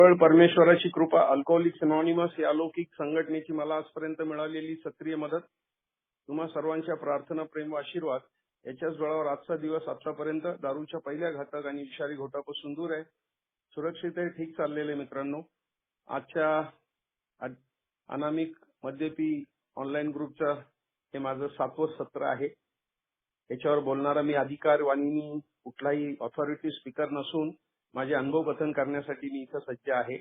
केवळ परमेश्वराची कृपा, अल्कोहोलिक्स अनॉनिमस या अलौकिक संघटनेची मला आजपर्यंत मिळालेली सक्रिय मदत, तुम्हा सर्वांच्या प्रार्थना, प्रेम व आशीर्वाद याच्याच बळावर आजचा दिवस आतापर्यंत दारूच्या पहिल्या घातक आणि विषारी घोटापासून दूर आहे, सुरक्षित आहे, ठीक चाललेले मित्रांनो. आजच्या अनामिक मद्यपी ऑनलाईन ग्रुपचं हे माझं 7वं सत्र आहे. याच्यावर बोलणारा मी अधिकार वाणिनी कुठलाही ऑथॉरिटी स्पीकर नसून माझे अनुभव कथन करण्यासाठी मी इथं सज्ज आहे.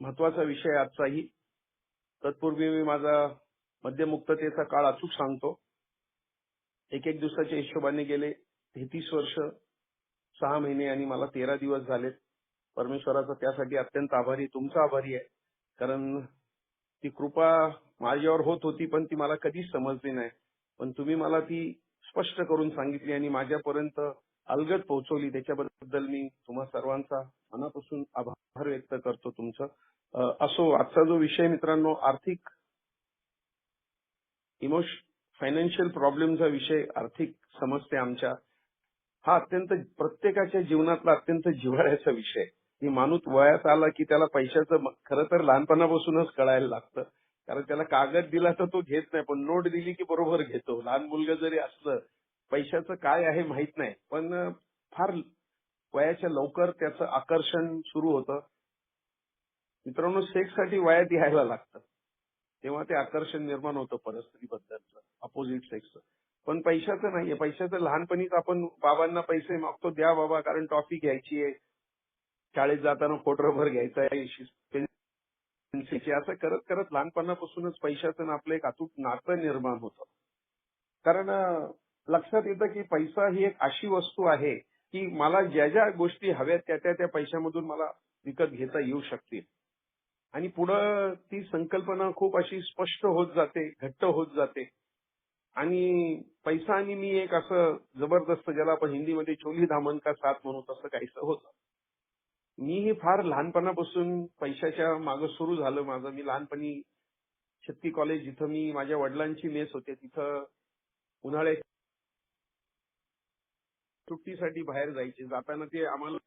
महत्वाचा विषय आजचाही. तत्पूर्वी मी माझा मद्यमुक्ततेचा काळ अचूक सांगतो. एक दिवसाच्या हिशोबाने गेले 33 वर्ष 6 महिने आणि मला 13 दिवस झालेत. परमेश्वराचा त्यासाठी अत्यंत आभारी, तुमचा आभारी आहे. कारण ती कृपा माझ्यावर होत होती पण ती मला कधीच समजली नाही. पण तुम्ही मला ती स्पष्ट करून सांगितली आणि माझ्यापर्यंत अलगद पोहोचवली. त्याच्याबद्दल मी तुम्हा सर्वांचा मनापासून आभार व्यक्त करतो तुमचं. असो, आजचा जो विषय मित्रांनो, आर्थिक फायनान्शियल प्रॉब्लेमचा विषय, आर्थिक समस्या आमच्या, हा अत्यंत प्रत्येकाच्या जीवनातला अत्यंत जिव्हाळ्याचा विषय. की माणूस वयात आला की त्याला पैशाचं खरं तर लहानपणापासूनच कळायला लागतं. कारण त्याला कागद दिला तर तो घेत नाही, पण नोट दिली की बरोबर घेतो. लहान मुलगा जरी असलं, पैशाचं काय आहे माहित नाही, पण फार वयाच्या लवकर त्याचं आकर्षण सुरू होतं. मित्रांनो, सेक्ससाठी वयात यायला लागतं, तेव्हा ते आकर्षण निर्माण होतं परस्त्रीबद्दलचं, अपोजिट सेक्सचं. पण पैशाचं नाहीये. पैशाचं लहानपणीच आपण बाबांना पैसे मागतो, द्या बाबा कारण टॉफी घ्यायची आहे, शाळेत जाताना खोटरभर घ्यायचा आहे, पेन्सिलची, असं करत करत लहानपणापासूनच पैशाचं आपलं एक अतूट नातं निर्माण होतं. कारण लक्षात येतं की पैसा ही एक अशी वस्तू आहे की मला ज्या ज्या गोष्टी हव्यात त्या पैशामधून मला विकत घेता येऊ शकतील. आणि पुढं ती संकल्पना खूप अशी स्पष्ट होत जाते, घट्ट होत जाते. आणि पैसा आणि मी एक असं जबरदस्त, ज्याला आपण हिंदीमध्ये चोली दामन का साथ म्हणू, तसं काहीसं होतं. मीही फार लहानपणापासून पैशाच्या मागं सुरू झालं माझं. मी लहानपणी शक्ती कॉलेज, जिथं मी माझ्या वडिलांची मेस होते, तिथं उन्हाळ्यात सुट्टीसाठी बाहेर जायचे. जाताना ते आम्हाला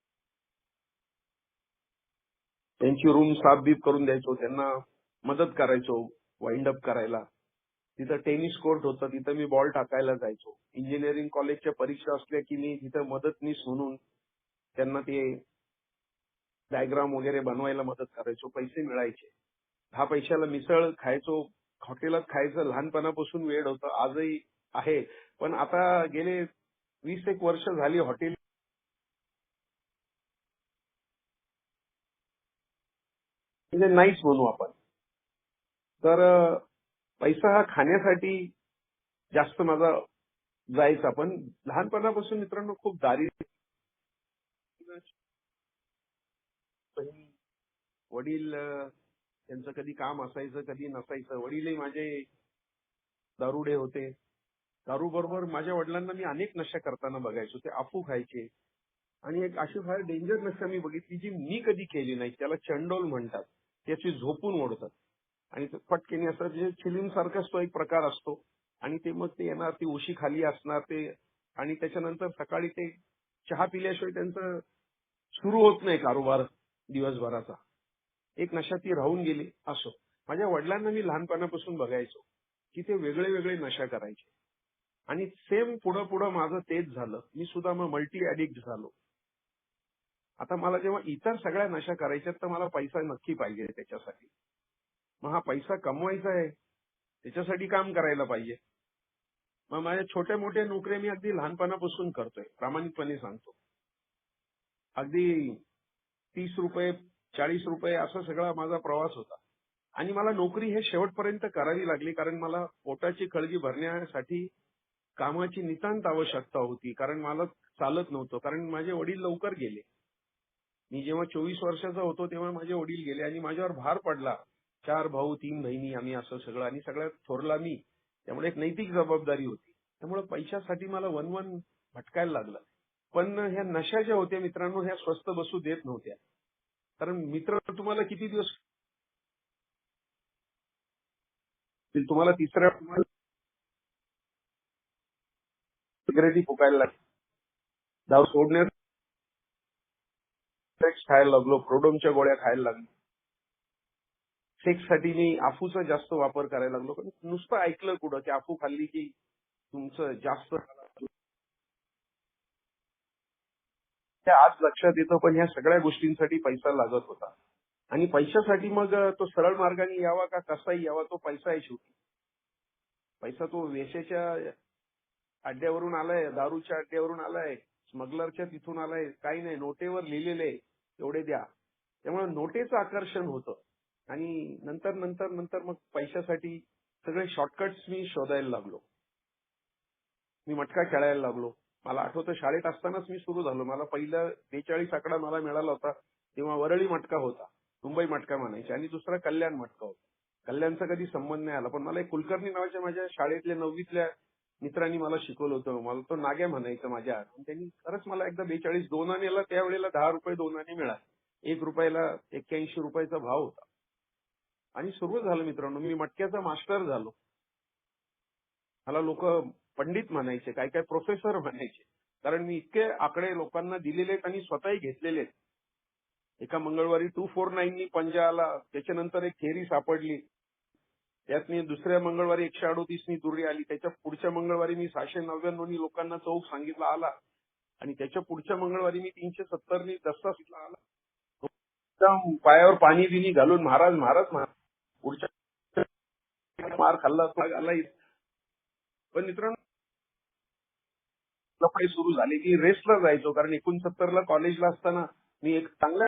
त्यांची रूम साफ बीफ करून द्यायचो, त्यांना मदत करायचो वाइंड अप करायला. तिथं टेनिस कोर्ट होतं, तिथं मी बॉल टाकायला जायचो. इंजिनिअरिंग कॉलेजच्या परीक्षा असल्या की मी तिथं मदतनीस म्हणून त्यांना ते डायग्राम वगैरे बनवायला मदत करायचो. पैसे मिळायचे. 10 पैशाला मिसळ खायचो, हॉटेलात खायचं लहानपणापासून वेड होतं, आजही आहे. पण आता गेले 20 वर्ष झाली हॉटेल म्हणजे नाहीच म्हणू आपण. तर पैसा हा खाण्यासाठी जास्त माझा जायचा. पण लहानपणापासून मित्रांनो खूप दारिद्र्य, वडील त्यांचं कधी काम असायचं कधी नसायचं. वडीलही माझे दारुडे होते. दारू बरोबर माझ्या वडिलांना मी अनेक नशा करताना बघायचो. ते अफू खायचे. आणि एक अशी फार डेंजर नशा मी बघितली जी मी कधी केली नाही. त्याला चंडोल म्हणतात. त्याची झोपून ओढतात आणि फटकेने असं जे चिलीम सारखाच तो एक प्रकार असतो. आणि ते मग ते येणार, ती उशी खाली असणार ते, आणि त्याच्यानंतर सकाळी ते चहा पिल्याशिवाय त्यांचं सुरू होत नाही कारोबार दिवसभराचा. एक नशा ती राहून गेली. असो, माझ्या वडिलांना मी लहानपणापासून बघायचो की ते वेगळे वेगळे नशा करायचे. आणि सेम पुढं पुढं माझं तेच झालं. मी सुद्धा मग मल्टी ऍडिक्ट झालो. आता मला जेव्हा इतर सगळ्या नशा करायच्यात तर मला पैसा नक्की पाहिजे त्याच्यासाठी. मग हा पैसा कमवायचा आहे, त्याच्यासाठी काम करायला पाहिजे. मग माझ्या छोट्या मोठ्या नोकऱ्या मी अगदी लहानपणापासून करतोय, प्रामाणिकपणे सांगतो. अगदी 30 रुपये 40 रुपये असा सगळा माझा प्रवास होता. आणि मला नोकरी हे शेवटपर्यंत करावी लागली कारण मला पोटाची खळगी भरण्यासाठी कामाची नितांत आवश्यकता होती. कारण मला चालत नव्हतं, कारण माझे वडील लवकर गेले. मी जेव्हा 24 वर्षाचा होतो तेव्हा माझे वडील गेले आणि माझ्यावर भार पडला. 4 भाऊ 3 बहिणी आम्ही असं सगळं, आणि सगळ्यात थोरला मी. त्यामुळे एक नैतिक जबाबदारी होती. त्यामुळे पैशासाठी मला वनवन भटकायला लागलं. पण ह्या नशा ज्या होत्या मित्रांनो, ह्या स्वस्त बसू देत नव्हत्या. कारण मित्र तुम्हाला किती दिवस, तुम्हाला तिसऱ्या सिगरेटी फुकायला लागली. दारू सोडण्यासाठी सेक्स खायला लागलो, प्रोडोमच्या गोळ्या खायला लागलो. सेक्ससाठी मी अफूचा जास्त वापर करायला लागलो. पण नुसतं ऐकलं कुठं की अफू खाल्ली की तुमचं जास्त, ते आज लक्षात येतं. पण ह्या सगळ्या गोष्टींसाठी पैसा लागत होता. आणि पैशासाठी मग तो सरळ मार्गाने यावा का कसाही यावा, तो पैसा आहे शेवटी. पैसा तो वेश्याच्या अड्ड्यावरून आलाय, दारूच्या अड्ड्यावरून आलाय, स्मगलरच्या तिथून आलाय, काही नाही, नोटेवर लिहिलेले एवढे द्या. त्यामुळे नोटेचं आकर्षण होतं. आणि नंतर नंतर नंतर मग पैशासाठी सगळे शॉर्टकट्स मी शोधायला लागलो. मी मटका खेळायला लागलो. मला आठवतं शाळेत असतानाच मी सुरू झालो. मला पहिला 42 आकडा मला मिळाला होता तेव्हा वरळी मटका होता, मुंबई मटका म्हणायचे, आणि दुसरा कल्याण मटका होता. कल्याणचा कधी संबंध नाही आला, पण मला एक कुलकर्णी नावाच्या माझ्या शाळेतल्या 9वीतल्या मित्रांनी मला शिकवलं होतं. मला तो नाग्या म्हणायचा माझ्या. त्यांनी खरंच मला एकदा 42 2 आण्याला त्यावेळेला 10 रुपये 2 आणे मिळाले. 1 रुपयाला 81 रुपयाचा भाव होता. आणि सुरू झालं मित्रांनो, मी मटक्याचा मास्टर झालो. मला लोक पंडित म्हणायचे, काय काय प्रोफेसर म्हणायचे, कारण मी इतके आकडे लोकांना दिलेले आहेत आणि स्वतःही घेतलेले आहेत. एका मंगळवारी 249नी पंजा आला, त्याच्यानंतर एक थेरी सापडली, त्यात मी दुसऱ्या मंगळवारी 138नी तुरी आली, त्याच्या पुढच्या मंगळवारी मी 699नी लोकांना चौक सांगितला आला, आणि त्याच्या पुढच्या मंगळवारी मी 370नी दस्ता सांगितला आला. एकदम पायावर पाणी बिनी घालून महाराज महाराज महाराज, पुढच्या मार खाल्ला तो आला. पण मित्रांनो, लफडे सुरू झाले की रेसला जायचो, कारण 69ला कॉलेजला असताना मी एक चांगल्या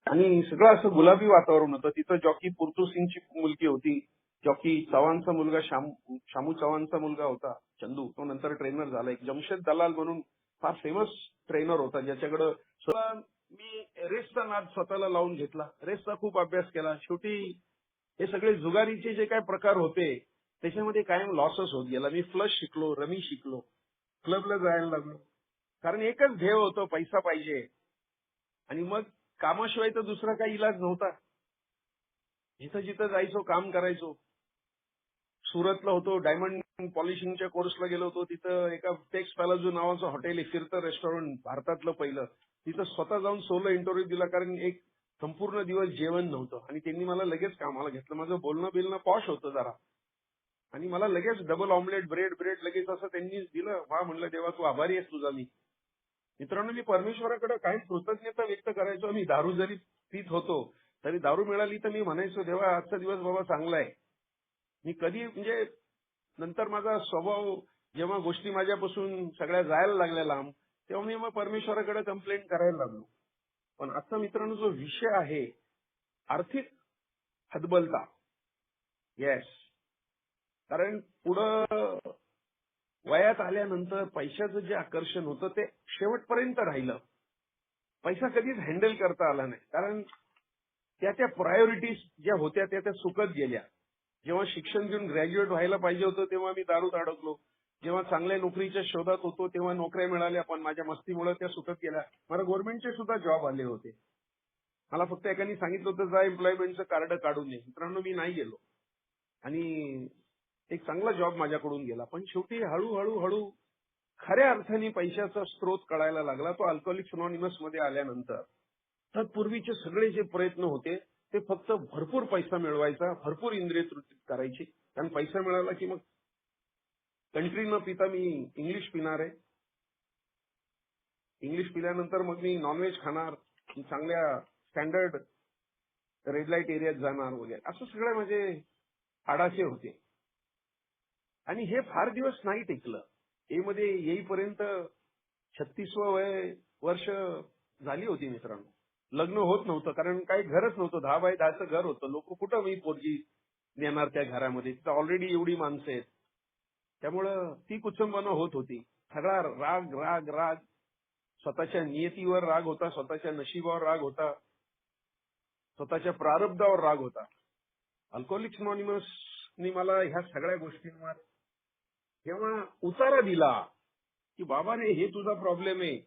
आणि सगळं असं गुलाबी वातावरण होतं. तिथं जॉकी पुर्तू सिंगची मुलगी होती, जॉकी चव्हाणचा मुलगा शामू चव्हाणचा मुलगा होता चंदू, तो नंतर ट्रेनर झाला. एक जमशेद दलाल म्हणून फार फेमस ट्रेनर होता, ज्याच्याकडं मी रेसचा नाद स्वतःला लावून घेतला. रेसचा खूप अभ्यास केला. शेवटी हे सगळे जुगारीचे जे काही प्रकार होते त्याच्यामध्ये कायम लॉसच होत गेला. मी फ्लश शिकलो, रमी शिकलो, क्लबला जायला लागलो, कारण एकच ध्येय होतं, पैसा पाहिजे. आणि मग कामाशिवाय तर दुसरा काही इलाज नव्हता. जिथं जिथं जायचो, काम करायचो. सुरतला होतो, डायमंड पॉलिशिंगच्या कोर्सला गेलो होतो. तिथं एका टेक्स पॅलाझो नावाचं हॉटेल आहे, फिरतं रेस्टॉरंट, भारतातलं पहिलं. तिथं स्वतः जाऊन सोलो इंटरव्ह्यू दिला, कारण एक संपूर्ण दिवस जेवण नव्हतं. आणि त्यांनी मला लगेच कामाला घेतलं. माझं बोलणं बिलणं पॉश होतं जरा, आणि मला लगेच डबल ऑमलेट, ब्रेड ब्रेड लगेच असं त्यांनी दिलं. वा म्हणलं, देवा तू आभारी आहेस तुझा. मी मित्रांनो, मी परमेश्वराकडे कायम कृतज्ञता व्यक्त करायचो. मी दारू जरी पीत होतो तरी दारू मिळाली तर मी म्हणायचो, देवा आजचा दिवस बाबा चांगला आहे. मी कधी म्हणजे नंतर माझा स्वभाव, जेव्हा गोष्टी माझ्यापासून सगळ्या जायला लागल्या लांब, तेव्हा मी मग परमेश्वराकडे कंप्लेंट करायला लागलो. पण आजचा मित्रांनो जो विषय आहे, आर्थिक हतबलता, येस, कारण पुढं वयात आल्यानंतर पैशाचं जे आकर्षण होतं ते शेवटपर्यंत राहिलं. पैसा कधीच हँडल करता आला नाही, कारण त्या प्रायोरिटीज ज्या होत्या त्या सुकत गेल्या. जेव्हा शिक्षण घेऊन ग्रॅज्युएट व्हायला पाहिजे होतं तेव्हा मी दारूत अडकलो. जेव्हा चांगल्या नोकरीच्या शोधात होतो तेव्हा नोकऱ्या मिळाल्या, पण माझ्या मस्तीमुळे त्या सुकत गेल्या. मला गव्हर्नमेंटचे सुद्धा जॉब आले होते. मला फक्त एकाने सांगितलं होतं, जा एम्प्लॉयमेंटचं कार्ड काढून ये. मित्रांनो, मी नाही गेलो आणि एक चांगला जॉब माझ्याकडून गेला. पण शेवटी हळूहळू हळू खऱ्या अर्थाने पैशाचा स्रोत कळायला लागला, तो अल्कोहोलिक्स अनॉनिमस मध्ये आल्यानंतर. तर पूर्वीचे सगळे जे प्रयत्न होते ते फक्त भरपूर पैसा मिळवायचा, भरपूर इंद्रिय तृप्त करायची. कारण पैसा मिळाला की मग कंट्री न पिता मी इंग्लिश पिणार आहे. इंग्लिश पिल्यानंतर मग मी नॉनव्हेज खाणार, चांगल्या स्टँडर्ड रेड लाईट एरियात जाणार वगैरे, असं सगळं माझे आडाचे होते. आणि हे फार दिवस नाही टिकलं. ए मध्ये येईपर्यंत 36वं वर्ष झाली होती मित्रांनो. लग्न होत नव्हतं, कारण काही घरच नव्हतं. 10 बाय 10चं घर होतं. लोक कुठं मी पोरगी नेणार त्या घरामध्ये, तिथं ऑलरेडी एवढी माणसं आहेत. त्यामुळं ती कुचंबना होत होती. सगळा राग राग राग, स्वतःच्या नियतीवर राग होता, स्वतःच्या नशिबावर राग होता, स्वतःच्या प्रारब्धावर राग होता. अल्कोहोलिक्स अनॉनिमसनी मला ह्या सगळ्या गोष्टींवर जेव्हा उतारा दिला की बाबाने हे तुझा प्रॉब्लेम आहे,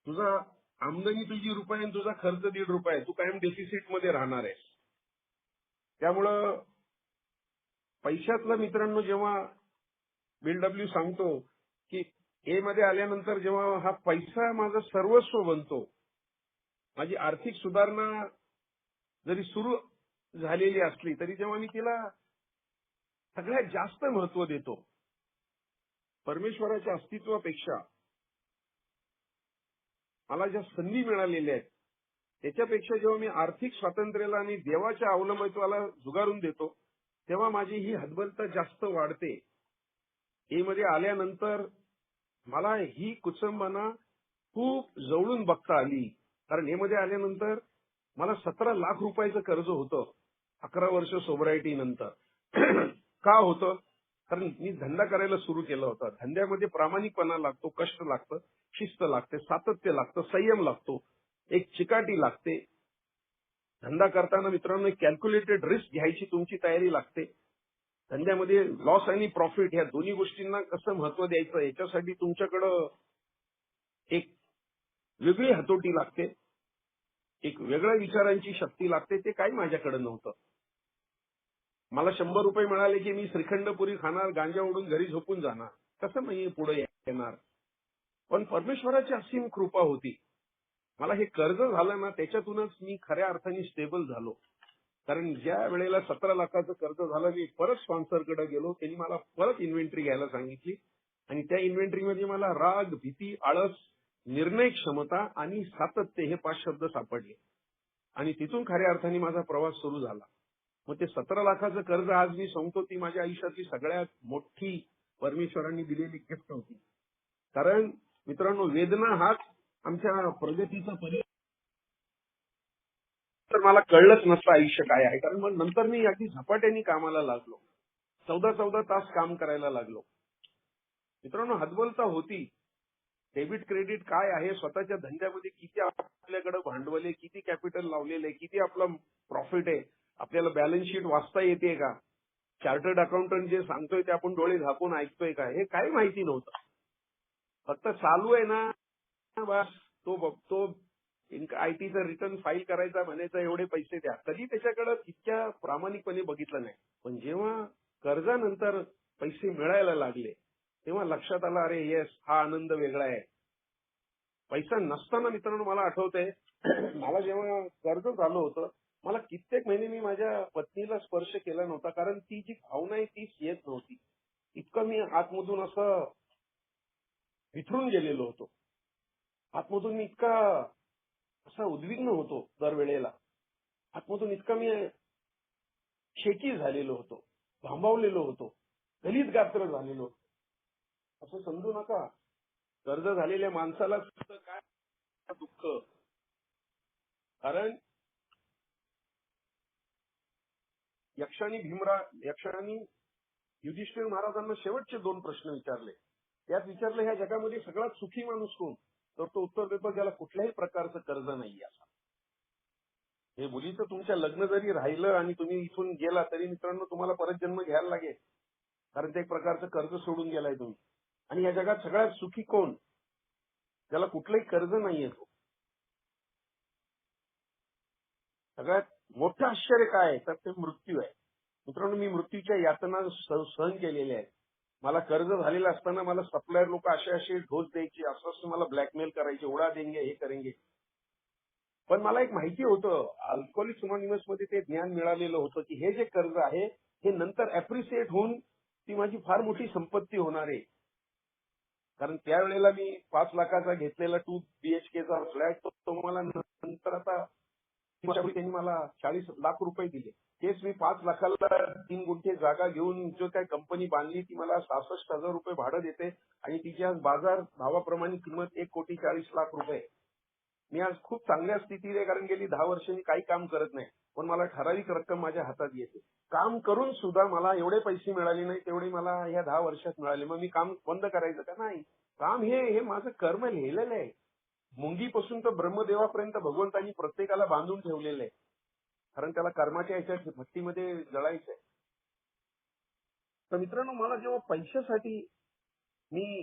तुझा आमदनी तुझी रुपये आणि तुझा खर्च ₹1.5, तू कायम डेफिसिट मध्ये राहणार आहेस. त्यामुळं पैशातला मित्रांनो जेव्हा BW सांगतो की ए मध्ये आल्यानंतर जेव्हा हा पैसा माझं सर्वस्व बनतो, माझी आर्थिक सुधारणा जरी सुरू झालेली असली तरी जेव्हा मी तिला सगळ्यात जास्त महत्व देतो, परमेश्वराच्या अस्तित्वापेक्षा मला ज्या संधी मिळालेल्या आहेत त्याच्यापेक्षा जेव्हा मी आर्थिक स्वातंत्र्याला आणि देवाच्या अवलंबित्वाला झुगारून देतो, तेव्हा माझी ही हतबलता जास्त वाढते. ए मध्ये आल्यानंतर मला ही कुचंबना खूप जवळून बघता आली. कारण ए मध्ये आल्यानंतर मला 17 लाख रुपयाचं कर्ज होतं 11 वर्ष सोबरायटी नंतर. का होतं? कारण मी धंदा करायला सुरू केला होता. धंद्यामध्ये प्रामाणिकपणा लागतो, कष्ट लागतं, शिस्त लागते, सातत्य लागतं, संयम लागतो, एक चिकाटी लागते. धंदा करताना मित्रांनो कॅल्क्युलेटेड रिस्क घ्यायची तुमची तयारी लागते. धंद्यामध्ये लॉस आणि प्रॉफिट ह्या दोन्ही गोष्टींना कसं महत्व द्यायचं याच्यासाठी तुमच्याकडं एक वेगळी हातोटी लागते, एक वेगळ्या विचारांची शक्ती लागते. ते काही माझ्याकडे नव्हतं. मला 100 रुपये मिळाले की मी श्रीखंड पुरी खाणार, गांजा ओढून घरी झोपून जाणार. कसं मी पुढे येणार? पण परमेश्वराची असीम कृपा होती. मला हे कर्ज झालं ना त्याच्यातूनच मी खऱ्या अर्थाने स्टेबल झालो. कारण ज्या वेळेला 17 लाखाचं कर्ज झालं मी परत स्पॉन्सरकडे गेलो. त्यांनी मला परत इन्व्हेंटरी घ्यायला सांगितली आणि त्या इन्व्हेंटरीमध्ये मला राग, भीती, आळस, निर्णय क्षमता आणि सातत्य हे 5 शब्द सापडले आणि तिथून खऱ्या अर्थाने माझा प्रवास सुरू झाला. मग ते 17 लाखाचं कर्ज आज मी सांगतो ती माझ्या आयुष्यातली सगळ्यात मोठी परमेश्वरांनी दिलेली गिफ्ट होती. कारण मित्रांनो वेदना हाच आमच्या प्रगतीचा पर्याय. तर मला कळलंच नसतं आयुष्य काय आहे. कारण मग नंतर मी अगदी झपाट्याने कामाला लागलो. 14-14 तास काम करायला लागलो. मित्रांनो हतबलता होती. डेबिट क्रेडिट काय आहे, स्वतःच्या धंद्यामध्ये किती आपल्याकडे भांडवल आहे, किती कॅपिटल लावलेलं आहे, किती आपला प्रॉफिट आहे, आपल्याला बॅलन्स शीट वाचता येते का, चार्टर्ड अकाउंटंट जे सांगतोय ते आपण डोळे झाकून ऐकतोय का, हे काही माहिती नव्हतं. फक्त चालू आहे ना बस तो बघतो, आयटीचं रिटर्न फाईल करायचा, म्हणायचा एवढे पैसे द्या. कधी त्याच्याकडे इतक्या प्रामाणिकपणे बघितलं नाही. पण जेव्हा कर्जानंतर पैसे मिळायला लागले तेव्हा लक्षात आलं अरे येस हा आनंद वेगळा आहे. पैसा नसताना मित्रांनो मला आठवतंय मला जेव्हा कर्ज झालं होतं मला कित्येक महिने मी माझ्या पत्नीला स्पर्श केला नव्हता. कारण ती जी भावना आहे तीच येत नव्हती. इतकं मी आतमधून असं विथरून गेलेलो होतो. आतमधून मी इतका असा उद्विग्न होतो दरवेळेला. आतमधून इतका मी शेकी झालेलो होतो, भांबावलेलो होतो, गलित गात्र झालेलो होतो. असं समजू नका. कर्ज झालेल्या माणसाला काय दुःख. कारण यक्षाने युधिष्ठिर महाराजांना शेवटचे 2 प्रश्न विचारले. त्यात विचारलं ह्या जगामध्ये सगळ्यात सुखी माणूस कोण? तर तो उत्तर देतो ज्याला कुठल्याही प्रकारचं कर्ज नाहीये असा. हे मुलीचं तुमच्या लग्न जरी राहिलं आणि तुम्ही इथून गेला तरी मित्रांनो तुम्हाला परत जन्म घ्यायला लागेल. कारण ते एक प्रकारचं कर्ज सोडून गेलाय तुम्ही. आणि या जगात सगळ्यात सुखी कोण? ज्याला कुठलंही कर्ज नाहीये. तो सगळ्यात मोठं आश्चर्य काय आहे तर ते मृत्यू आहे. मित्रांनो मी मृत्यूच्या यातना सहन केलेल्या आहेत. मला कर्ज झालेलं असताना मला सप्लायर लोक असे ढोस द्यायचे, असं मला ब्लॅकमेल करायचे, उडा देंगे हे करेंगे. पण मला एक माहिती होतं अल्कोहोलिक्स अनॉनिमस मध्ये ते ज्ञान मिळालेलं होतं की हे जे कर्ज आहे हे नंतर अप्रिशिएट होऊन ती माझी फार मोठी संपत्ती होणार आहे. कारण त्यावेळेला मी 5 लाखाचा घेतलेला 2 BHKचा फ्लॅट तो मला नंतर आता त्यांनी मला 40 लाख रुपये दिले. तेच मी 5 लाखाला 3 गुंठे जागा घेऊन जो काय कंपनी बांधली ती मला 66,000 रुपये भाडं देते आणि तिची आज बाजार भावाप्रमाणे किंमत 1,40,40,00,000 रुपये. मी आज खूप चांगल्या स्थितीत आहे कारण गेली 10 वर्ष मी काही काम करत नाही. पण मला ठराविक रक्कम माझ्या हातात येते. काम करून सुद्धा मला एवढे पैसे मिळाले नाही तेवढे मला या 10 वर्षात मिळाले. मग मी काम बंद करायचं का? नाही. काम हे माझं कर्म लिहिलेलं आहे. मुंगीपासून तर ब्रह्मदेवापर्यंत भगवंतांनी प्रत्येकाला बांधून ठेवलेलं आहे. कारण त्याला कर्माच्या याच्या भट्टीमध्ये जळायचंय. तर मित्रांनो मला जेव्हा पैशासाठी मी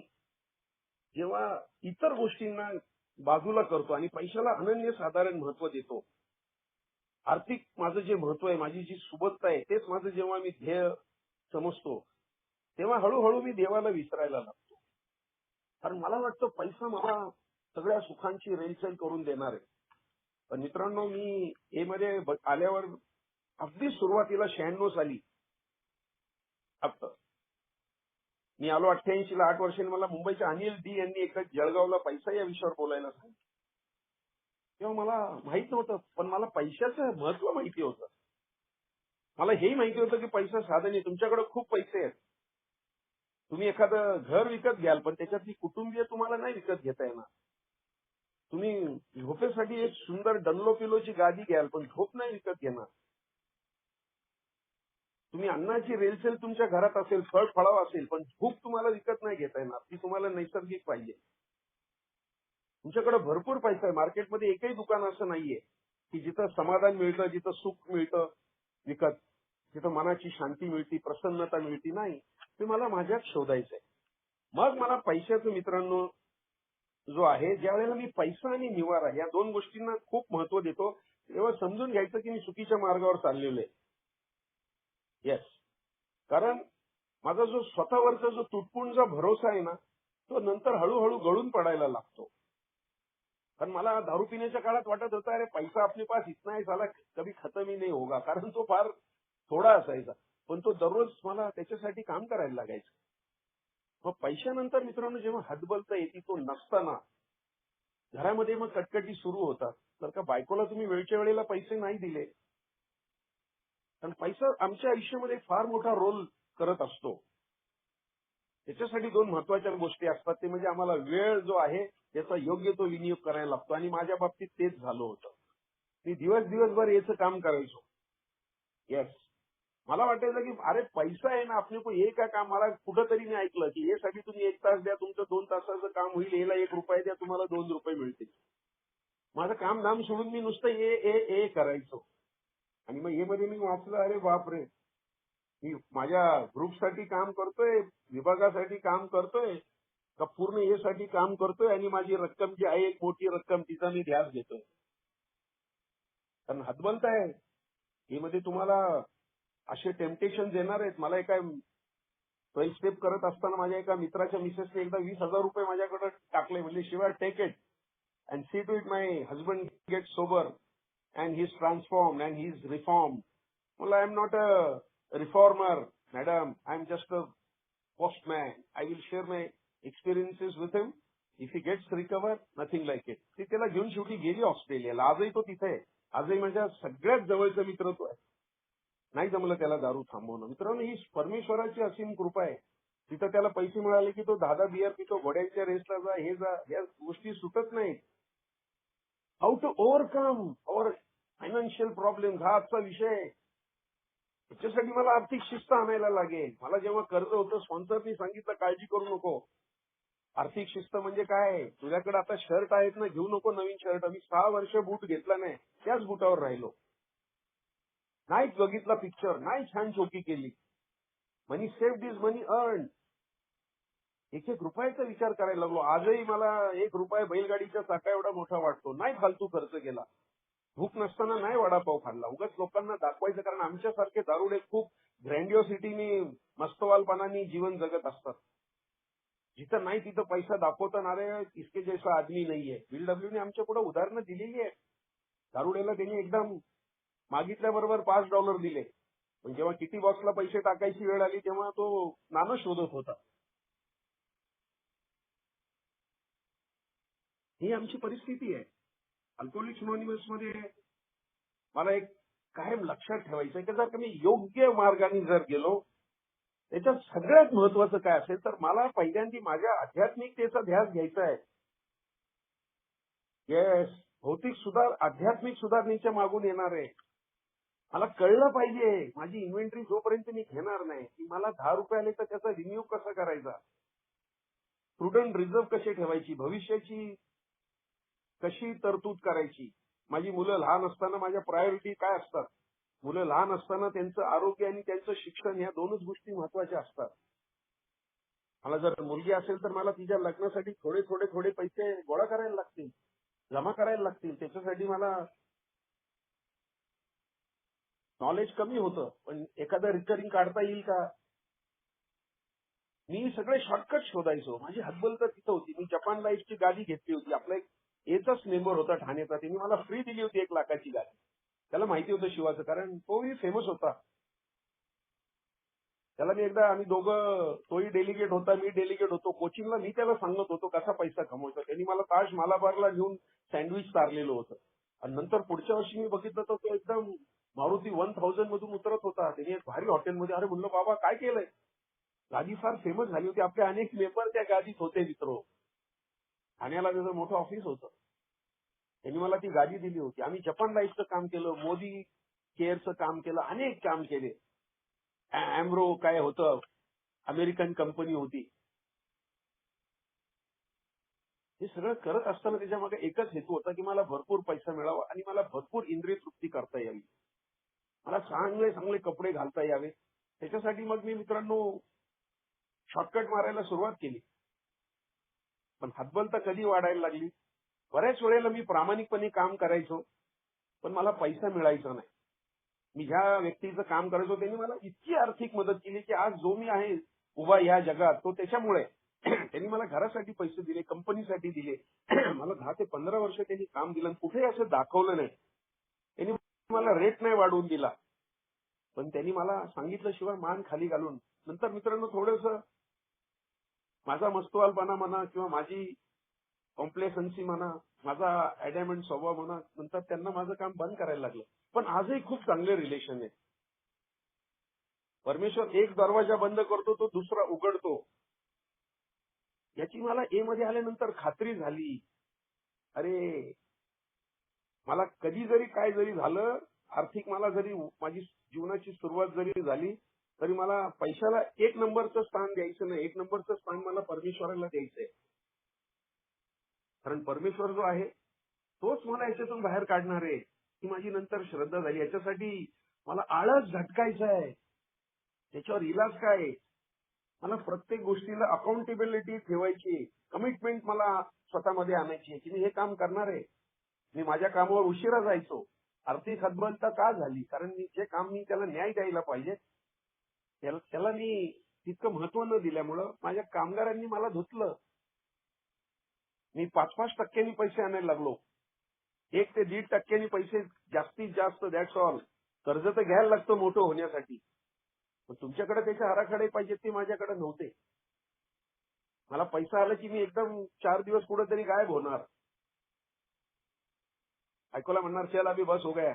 जेव्हा इतर गोष्टींना बाजूला करतो आणि पैशाला अनन्यसाधारण महत्व देतो, आर्थिक माझं जे महत्व आहे, माझी जी सुबत्ता आहे, तेच माझं जेव्हा मी ध्येय समजतो, तेव्हा हळूहळू मी देवाला विसरायला लागतो. कारण मला वाटतं पैसा मला सगळ्या सुखांची रेलचेल करून देणार आहे. पण मित्रांनो, मी ए मध्ये आल्यावर अगदी सुरुवातीला 96 साली फक्त मी आलो 88 ला, 8 वर्षांनी मला मुंबईच्या अनिल डी यांनी एका जळगावला पैसा या विषयावर बोलायला सांगितलं. तेव्हा मला माहित नव्हतं, पण मला पैशाचं महत्व माहिती होतं. मला हेही माहिती होतं की पैसा साधन आहे. तुमच्याकडे खूप पैसे आहेत, तुम्ही एखादं घर विकत घ्याल, पण त्याच्यातली कुटुंबीय तुम्हाला नाही विकत घेता येणार. तुम्ही झोपेसाठी एक सुंदर डनलो पिलोची गादी घ्याल, पण झोप नाही विकत घेणार. तुम्ही अन्नाची रेलचेल तुमच्या घरात असेल, फळ फळाव असेल, पण झोप तुम्हाला विकत नाही घेता येणार. ती तुम्हाला नैसर्गिक पाहिजे. तुमच्याकडे भरपूर पैसा आहे. मार्केटमध्ये एकही दुकान असं नाहीये की जिथं समाधान मिळतं, जिथं सुख मिळतं विकत, जिथं मनाची शांती मिळती, प्रसन्नता मिळती. नाही, ते मला माझ्यात शोधायचंय. मग मला पैशाचं मित्रांनो जो आहे, ज्या वेळेला मी पैसा आणि निवारा या दोन गोष्टींना खूप महत्व देतो, तेव्हा समजून घ्यायचं की मी चुकीच्या मार्गावर चाललेलो आहे. येस. कारण माझा जो स्वतःवरचा जो तुटपुंजा भरोसा आहे ना, तो नंतर हळूहळू गळून पडायला लागतो. कारण मला दारू पिण्याच्या काळात वाटत होतं, अरे पैसा अपने पास इतना है साला कभी खत्म ही नहीं होगा. कारण तो फार थोडा असायचा, पण तो दररोज मला त्याच्यासाठी काम करायला लागायचं. मग पैशानंतर मित्रांनो जेव्हा हतबलता येते, तो नसताना घरामध्ये मग कटकटी सुरू होतात. जर का बायकोला तुम्ही वेळच्या वेळेला पैसे नाही दिले, कारण पैसा आमच्या आयुष्यामध्ये फार मोठा रोल करत असतो. त्याच्यासाठी दोन महत्वाच्या गोष्टी असतात, ते म्हणजे आम्हाला वेळ जो आहे त्याचा योग्य तो विनियोग करायला लागतो. आणि माझ्या बाबतीत तेच झालं होतं. मी दिवसभर याचं काम करायचो. येस. मला वाटायचं की अरे पैसा आहे ना, आपले को हे काय काम. मला कुठंतरी मी ऐकलं की यासाठी तुम्ही 1 तास द्या, तुमचं 2 तासाचं काम होईल, याला 1 रुपया द्या, तुम्हाला 2 रुपये मिळतील. माझं काम धाम सोडून मी नुसतं ए करायचो. आणि मग ए मध्ये मी वाचलं, अरे बापरे, मी माझ्या ग्रुपसाठी काम करतोय, विभागासाठी काम करतोय, का पूर्ण ए साठी काम करतोय, आणि माझी रक्कम जी आहे एक मोठी रक्कम, तिचा मी ध्यास घेतोय. कारण हतबलता आहे ए मध्ये तुम्हाला असे टेम्पटेशन येणार आहेत. मला एका 12 स्टेप करत असताना माझ्या एका मित्राच्या मिसेसने एकदा 20,000 रुपये माझ्याकडे टाकले. म्हणजे शिवाय take it and see to it my husband get sober and he is transform and he is reform. मला I am not a reformer madam, I am just a postman. I will share my experiences with him. If he gets recover, nothing like it. ती त्याला घेऊन शेवटी गेली ऑस्ट्रेलियाला. आजही तो तिथे आहे. आजही माझ्या सगळ्यात जवळचा मित्र तो आहे. नाही जमलं त्याला दारू थांबवणं. मित्रांनो, ही परमेश्वराची असीम कृपा आहे. तिथं त्याला पैसे मिळाले की तो 10 बियर पितो, घोड्यांच्या रेसला जा, हे जा, या गोष्टी सुटत नाहीत. How to overcome our financial problem, हा आजचा विषय आहे. त्याच्यासाठी मला आर्थिक शिस्त आणायला लागेल. मला जेव्हा कर्ज होतं, स्पॉन्सरनी सांगितलं काळजी करू नको. आर्थिक शिस्त म्हणजे काय, तुझ्याकडे आता शर्ट आहेत ना, घेऊ नको नवीन शर्ट. मी 6 वर्ष बूट घेतला नाही, त्याच बुटावर राहिलो. नाही बघितला पिक्चर, नाही छान शोकी केली. मनी सेव्ड इज मनी अर्न. 1-1 रुपयाचा विचार करायला लागलो. आजही मला 1 रुपया बैलगाडीच्या चाका एवढा मोठा वाटतो. नाही फालतू खर्च केला. भूक नसताना नाही वडापाव खाल्ला. उगाच लोकांना दाखवायचं. कारण आमच्यासारखे दारुडे खूप ग्रँडिओसिटीनी, मस्तवालपणाने जीवन जगत असतात. जिथं नाही तिथं पैसा दाखवता, अरे इसके जैसा आदमी नाहीये. बीडब्ल्यूने आमच्या पुढे उदाहरणं दिलेली आहे. दारुड्याला त्यांनी एकदम मागितल्याबरोबर $5 दिले. पण जेव्हा किटी बॉक्सला पैसे टाकायची वेळ आली, तेव्हा तो नाणं शोधत होता. ही आमची परिस्थिती आहे. अल्कोहोलिक्स अनॉनिमस मध्ये मला एक कायम लक्षात ठेवायचं आहे की जर का मी योग्य मार्गाने जर गेलो, त्याच्यात सगळ्यात महत्वाचं काय असेल तर मला पहिल्यांदा माझ्या आध्यात्मिकतेचा ध्यास घ्यायचा आहे. येस, आध्यात्मिक सुधारणेच्या मागून येणार आहे. मला कळलं पाहिजे माझी इन्व्हेंटरी जोपर्यंत मी घेणार नाही की मला 10 रुपये आले तर त्याचा रिन्यू कसा करायचा, प्रुडंट रिझर्व्ह कशी ठेवायची, भविष्याची कशी तरतूद करायची. माझी मुलं लहान असताना माझ्या प्रायोरिटी काय असतात. मुलं लहान असताना त्यांचं आरोग्य आणि त्यांचं शिक्षण, या दोनच गोष्टी महत्वाच्या असतात. मला जर मुलगी असेल तर मला तिच्या लग्नासाठी थोडे पैसे गोळा करायला लागतील, जमा करायला लागतील. त्याच्यासाठी मला नॉलेज कमी होतं, पण एखादं रिकरिंग काढता येईल का. मी सगळे शॉर्टकट शोधायचो. माझी हतबल तर तिथं होती. मी जपान लाईफची गाडी घेतली होती. आपला एक एचाच मेंबर होता ठाण्याचा, त्यांनी मला फ्री दिली होती 1,00,000ची गाडी. त्याला माहिती होतं शिवाचं, कारण तोही फेमस होता. त्याला मी एकदा, आम्ही दोघं, तोही डेलिगेट होता, मी डेलिगेट होतो कोचिंगला. मी त्याला सांगत होतो कसा पैसा कमवायचा. त्यांनी मला ताज मालाबारला घेऊन सँडविच चारलेलं होतं. आणि नंतर पुढच्या वर्षी मी बघितलं तर तो एकदम मारुती 1000 मधून उतरत होता. त्यांनी एक भारी हॉटेलमध्ये. अरे म्हणलं, बाबा काय केलंय? गाडी फार फेमस झाली होती. आपले अनेक मेंबर त्या गाडीत होते मित्र. ठाण्याला त्याचं मोठं ऑफिस होतं. त्यांनी मला ती गाडी दिली होती. आम्ही जपान लाईफचं काम केलं, मोदी केअरचं काम केलं, अनेक काम केले. अॅम्रो काय होतं, अमेरिकन कंपनी होती. हे सगळं करत असताना त्याच्यामागे एकच हेतू होता की मला भरपूर पैसा मिळावा आणि मला भरपूर इंद्रिय तृप्ती करता यावी. मला चांगले चांगले कपडे घालता यावे. त्याच्यासाठी मग मी मित्रांनो शॉर्टकट मारायला सुरुवात केली. पण हतबल तर कधी वाढायला लागली. बऱ्याच वेळेला मी प्रामाणिकपणे काम करायचो, पण मला पैसा मिळायचा नाही. मी ज्या व्यक्तीचं काम करायचो त्यांनी मला इतकी आर्थिक मदत केली की आज जो मी आहे उभा या जगात, तो त्याच्यामुळे. त्यांनी मला घरासाठी पैसे दिले, कंपनीसाठी दिले. मला 10 ते 15 वर्ष त्यांनी काम दिलं, कुठेही असं दाखवलं नाही. त्यांनी मला रेट नाही वाढवून दिला, पण त्यांनी मला सांगितलं शिवाय मान खाली घालून. नंतर मित्रांनो थोडंसं माझा मस्तवालपणा म्हणा किंवा माझी कॉम्प्लेसन्सी म्हणा, माझा ऍडॅमंट स्वभाव म्हणा, नंतर त्यांना माझं काम बंद करायला लागलं. पण आजही खूप चांगले रिलेशन आहे. परमेश्वर एक दरवाजा बंद करतो तो दुसरा उघडतो, याची मला ए मध्ये आल्यानंतर खात्री झाली. अरे, मला कधी जरी काय जरी झालं, आर्थिक मला जरी माझी जीवनाची सुरुवात जरी झाली, तरी मला पैशाला 1 नंबरचं स्थान द्यायचं नाही. 1 नंबरचं स्थान मला परमेश्वराला द्यायचंय. कारण परमेश्वर जो आहे तोच मला याच्यातून बाहेर काढणार आहे. ही माझी नंतर श्रद्धा झाली. याच्यासाठी मला आळस झटकायचा आहे. त्याच्यावर इलाज काय आहे? मला प्रत्येक गोष्टीला अकाउंटेबिलिटी ठेवायची, कमिटमेंट मला स्वतःमध्ये आणायची आहे की मी हे काम करणार आहे. मी माझ्या कामावर उशिरा जायचो. आर्थिक हतबलता का झाली? कारण मी जे काम मी त्याला न्याय द्यायला पाहिजे त्याला मी तितकं महत्व न दिल्यामुळं माझ्या कामगारांनी मला धुतलं. मी 5-5 टक्क्यांनी पैसे आणायला लागलो. 1 ते 1.5 टक्क्यांनी पैसे जास्तीत जास्त, दॅट्स ऑल. कर्ज तर घ्यायला लागतं मोठं होण्यासाठी, पण तुमच्याकडे त्याचे आराखडे पाहिजेत ते माझ्याकडे नव्हते. मला पैसा आला की मी एकदम 4 दिवस कुठेतरी गायब होणार. ऐकूला म्हणणार चल अभी बस हो गया.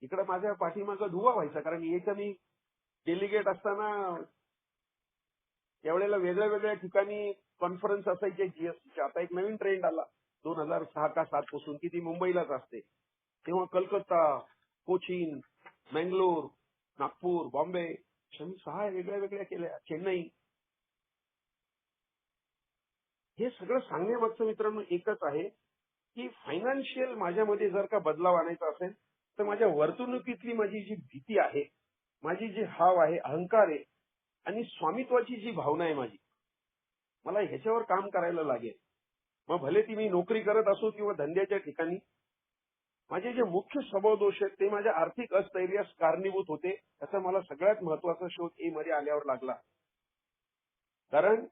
इकडे माझ्या पाठीमागं धुवा व्हायचा. कारण याच्या मी डेलिगेट असताना त्यावेळेला वेगळ्या वेगळ्या ठिकाणी कॉन्फरन्स असायचे जीएसटीच्या. आता एक नवीन ट्रेंड आला 2006 का 7 पासून की ती मुंबईलाच असते. तेव्हा कलकत्ता, कोचीन, मंगलोर, नागपूर, बॉम्बे, 6 वेगळ्या वेगळ्या केल्या, चेन्नई. हे सगळं सांगण्यामागचं मित्रांनो एकच आहे की फायनान्शियल माझ्यामध्ये जर का बदलाव आणायचा असेल तर माझ्या वर्तणुकीतली माझी जी भीती आहे, माझी जी हाव आहे, अहंकार आहे आणि स्वामित्वाची जी भावना आहे माझी, मला ह्याच्यावर काम करायला लागेल. मग भले ती मी नोकरी करत असो किंवा धंद्याच्या ठिकाणी. माझे जे मुख्य स्वभाव दोष आहेत ते माझ्या आर्थिक अस्थैर्यास कारणीभूत होते. त्याचा मला सगळ्यात महत्वाचा शोध ए मध्ये आल्यावर लागला. कारण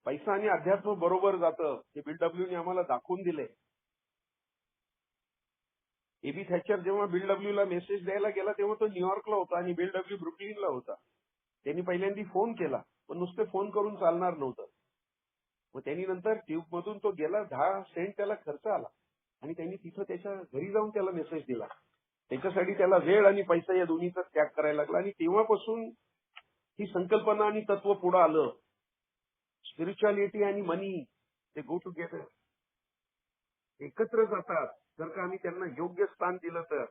पैसा आणि अध्यात्म बरोबर जातं हे बिल डब्ल्यूने आम्हाला दाखवून दिले. एबी थॅचर जेव्हा बिल डब्ल्यूला मेसेज द्यायला गेला तेव्हा तो न्यूयॉर्कला होता आणि बिल डब्ल्यू ब्रुकलिनला होता. त्यांनी पहिल्यांदा फोन केला, पण नुसते फोन करून चालणार नव्हतं. मग त्यांनी नंतर ट्यूब मधून तो गेला, 10 सेंट त्याला खर्च आला आणि त्यांनी तिथं त्याच्या घरी जाऊन त्याला मेसेज दिला. त्याच्यासाठी त्याला वेळ आणि पैसा या दोन्हीचा त्याग करायला लागला आणि तेव्हापासून ही संकल्पना आणि तत्व पुढे आलं. स्पिरिच्युअलिटी आणि मनी ते गो टुगेदर, एकत्र जातात जर का आम्ही त्यांना योग्य स्थान दिलं तर.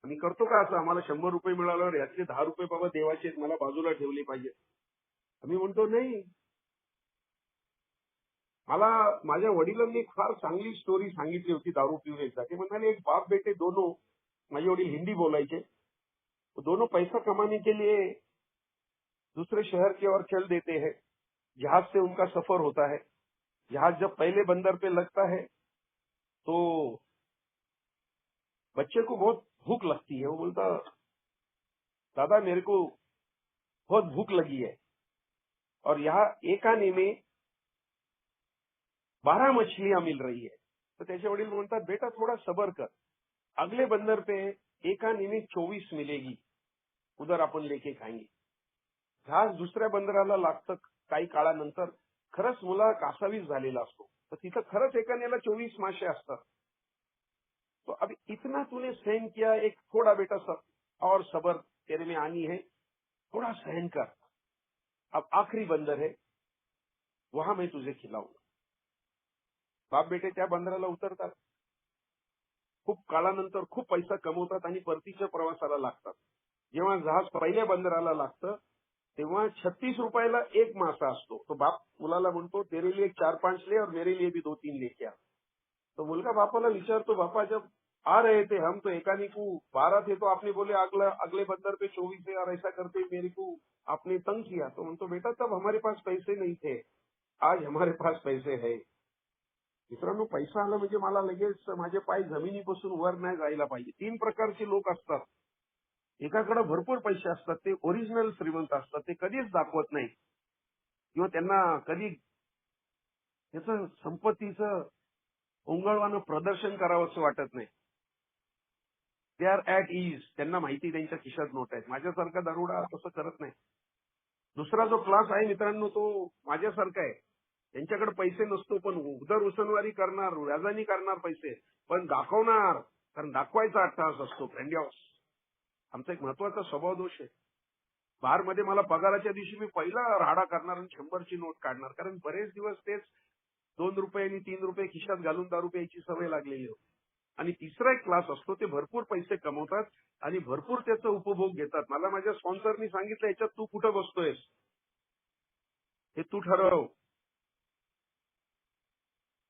आम्ही करतो का असं, आम्हाला 100 रुपये मिळाल्यावर यातले 10 रुपये बाबा देवाचे मला बाजूला ठेवले पाहिजे? आम्ही म्हणतो नाही. मला माझ्या वडिलांनी एक फार चांगली स्टोरी सांगितली होती दारू पिऊन एकदा. ते म्हणाले एक बाप बेटे दोनों, माझे वडील हिंदी बोलायचे, दोनों पैसा कमाने के लिए दूसरे शहर की ओर चल देते हैं. जहाज से उनका सफर होता है. जहाज जब पहले बंदर पे लगता है तो बच्चे को बहुत भूख लगती है. वो बोलता दादा मेरे को बहुत भूख लगी है और यहाँ एक आने में 12 मछलियां मिल रही है. तर त्याचे वडील म्हणतात, बेटा थोड़ा सबर कर, अगले बंदर पे एक आने में 24 मिलेगी, उधर आपण लेके खाएंगे. जहाज दुसऱ्या बंदराला लागतं काही काळानंतर. खरंच मुला कासावीस झालेला असतो, तर तिथं खरंच एका नेला 24 मासे असतात. तो अभी इतना तूने सहन किया, एक थोड़ा बेटा और सबर तेरे में आनी है, थोड़ा सहन कर, अब आखिरी बंदर है, वहां मैं तुझे खिलाऊंगा. बाप बेटे त्या बंदराला उतरतात. खूप काळानंतर खूप पैसा कमवतात आणि परतीच्या प्रवासाला लागतात. जेव्हा जहाज पहिल्या बंदराला लागतं तेव्हा 36 रुपयाला एक मासा असतो. तो बाप मुलाला म्हणतो, तेरे लिए 4-5 ले और मेरे लिए भी 2-3 लेके आ. तो मुलगा बापाला विचारतो, बापा जब आ रहे थे हम तो एकानी को 12 थे, तो आपने बोले अगले बंदर पे 24 है और ऐसा करते मेरे को आपने तंग किया. तो म्हणतो, बेटा तब हमारे पास पैसे नहीं थे, आज हमारे पास पैसे है. मित्रांनो, पैसा आला म्हणजे मला लगेच माझे पाय जमिनीपासून वर नाही जायला पाहिजे. 3 प्रकारचे लोक असतात. एकाकडे भरपूर पैसे असतात, ते ओरिजिनल श्रीमंत असतात, ते कधीच दाखवत नाही किंवा त्यांना कधी त्याचं संपत्तीचं ओंगळवानं प्रदर्शन करावं असं वाटत नाही. They are at ease. त्यांना माहिती त्यांच्या खिशात नोट आहेत. माझ्यासारखा दारुडा तसं करत नाही. दुसरा जो क्लास आहे मित्रांनो, तो माझ्यासारखा आहे. त्यांच्याकडे पैसे नसतो, पण उदर उसनवारी करणार, व्याजानी करणार पैसे, पण दाखवणार, कारण दाखवायचा अट्टहास असतो. फ्रेंड्स, आमचा एक महत्वाचा स्वभाव दोष आहे. बारमध्ये मला पगाराच्या दिवशी मी पहिला राडा करणार आणि 100ची नोट काढणार, कारण बरेच दिवस तेच 2 रुपये आणि 3 रुपये खिशात घालून दारू प्यायची सवय लागलेली होती. आणि तिसरा एक क्लास असतो, ते भरपूर पैसे कमवतात आणि भरपूर त्याचा उपभोग घेतात. मला माझ्या स्पॉन्सरनी सांगितलं, याच्यात तू कुठं बसतोयस, हे तू ठरव.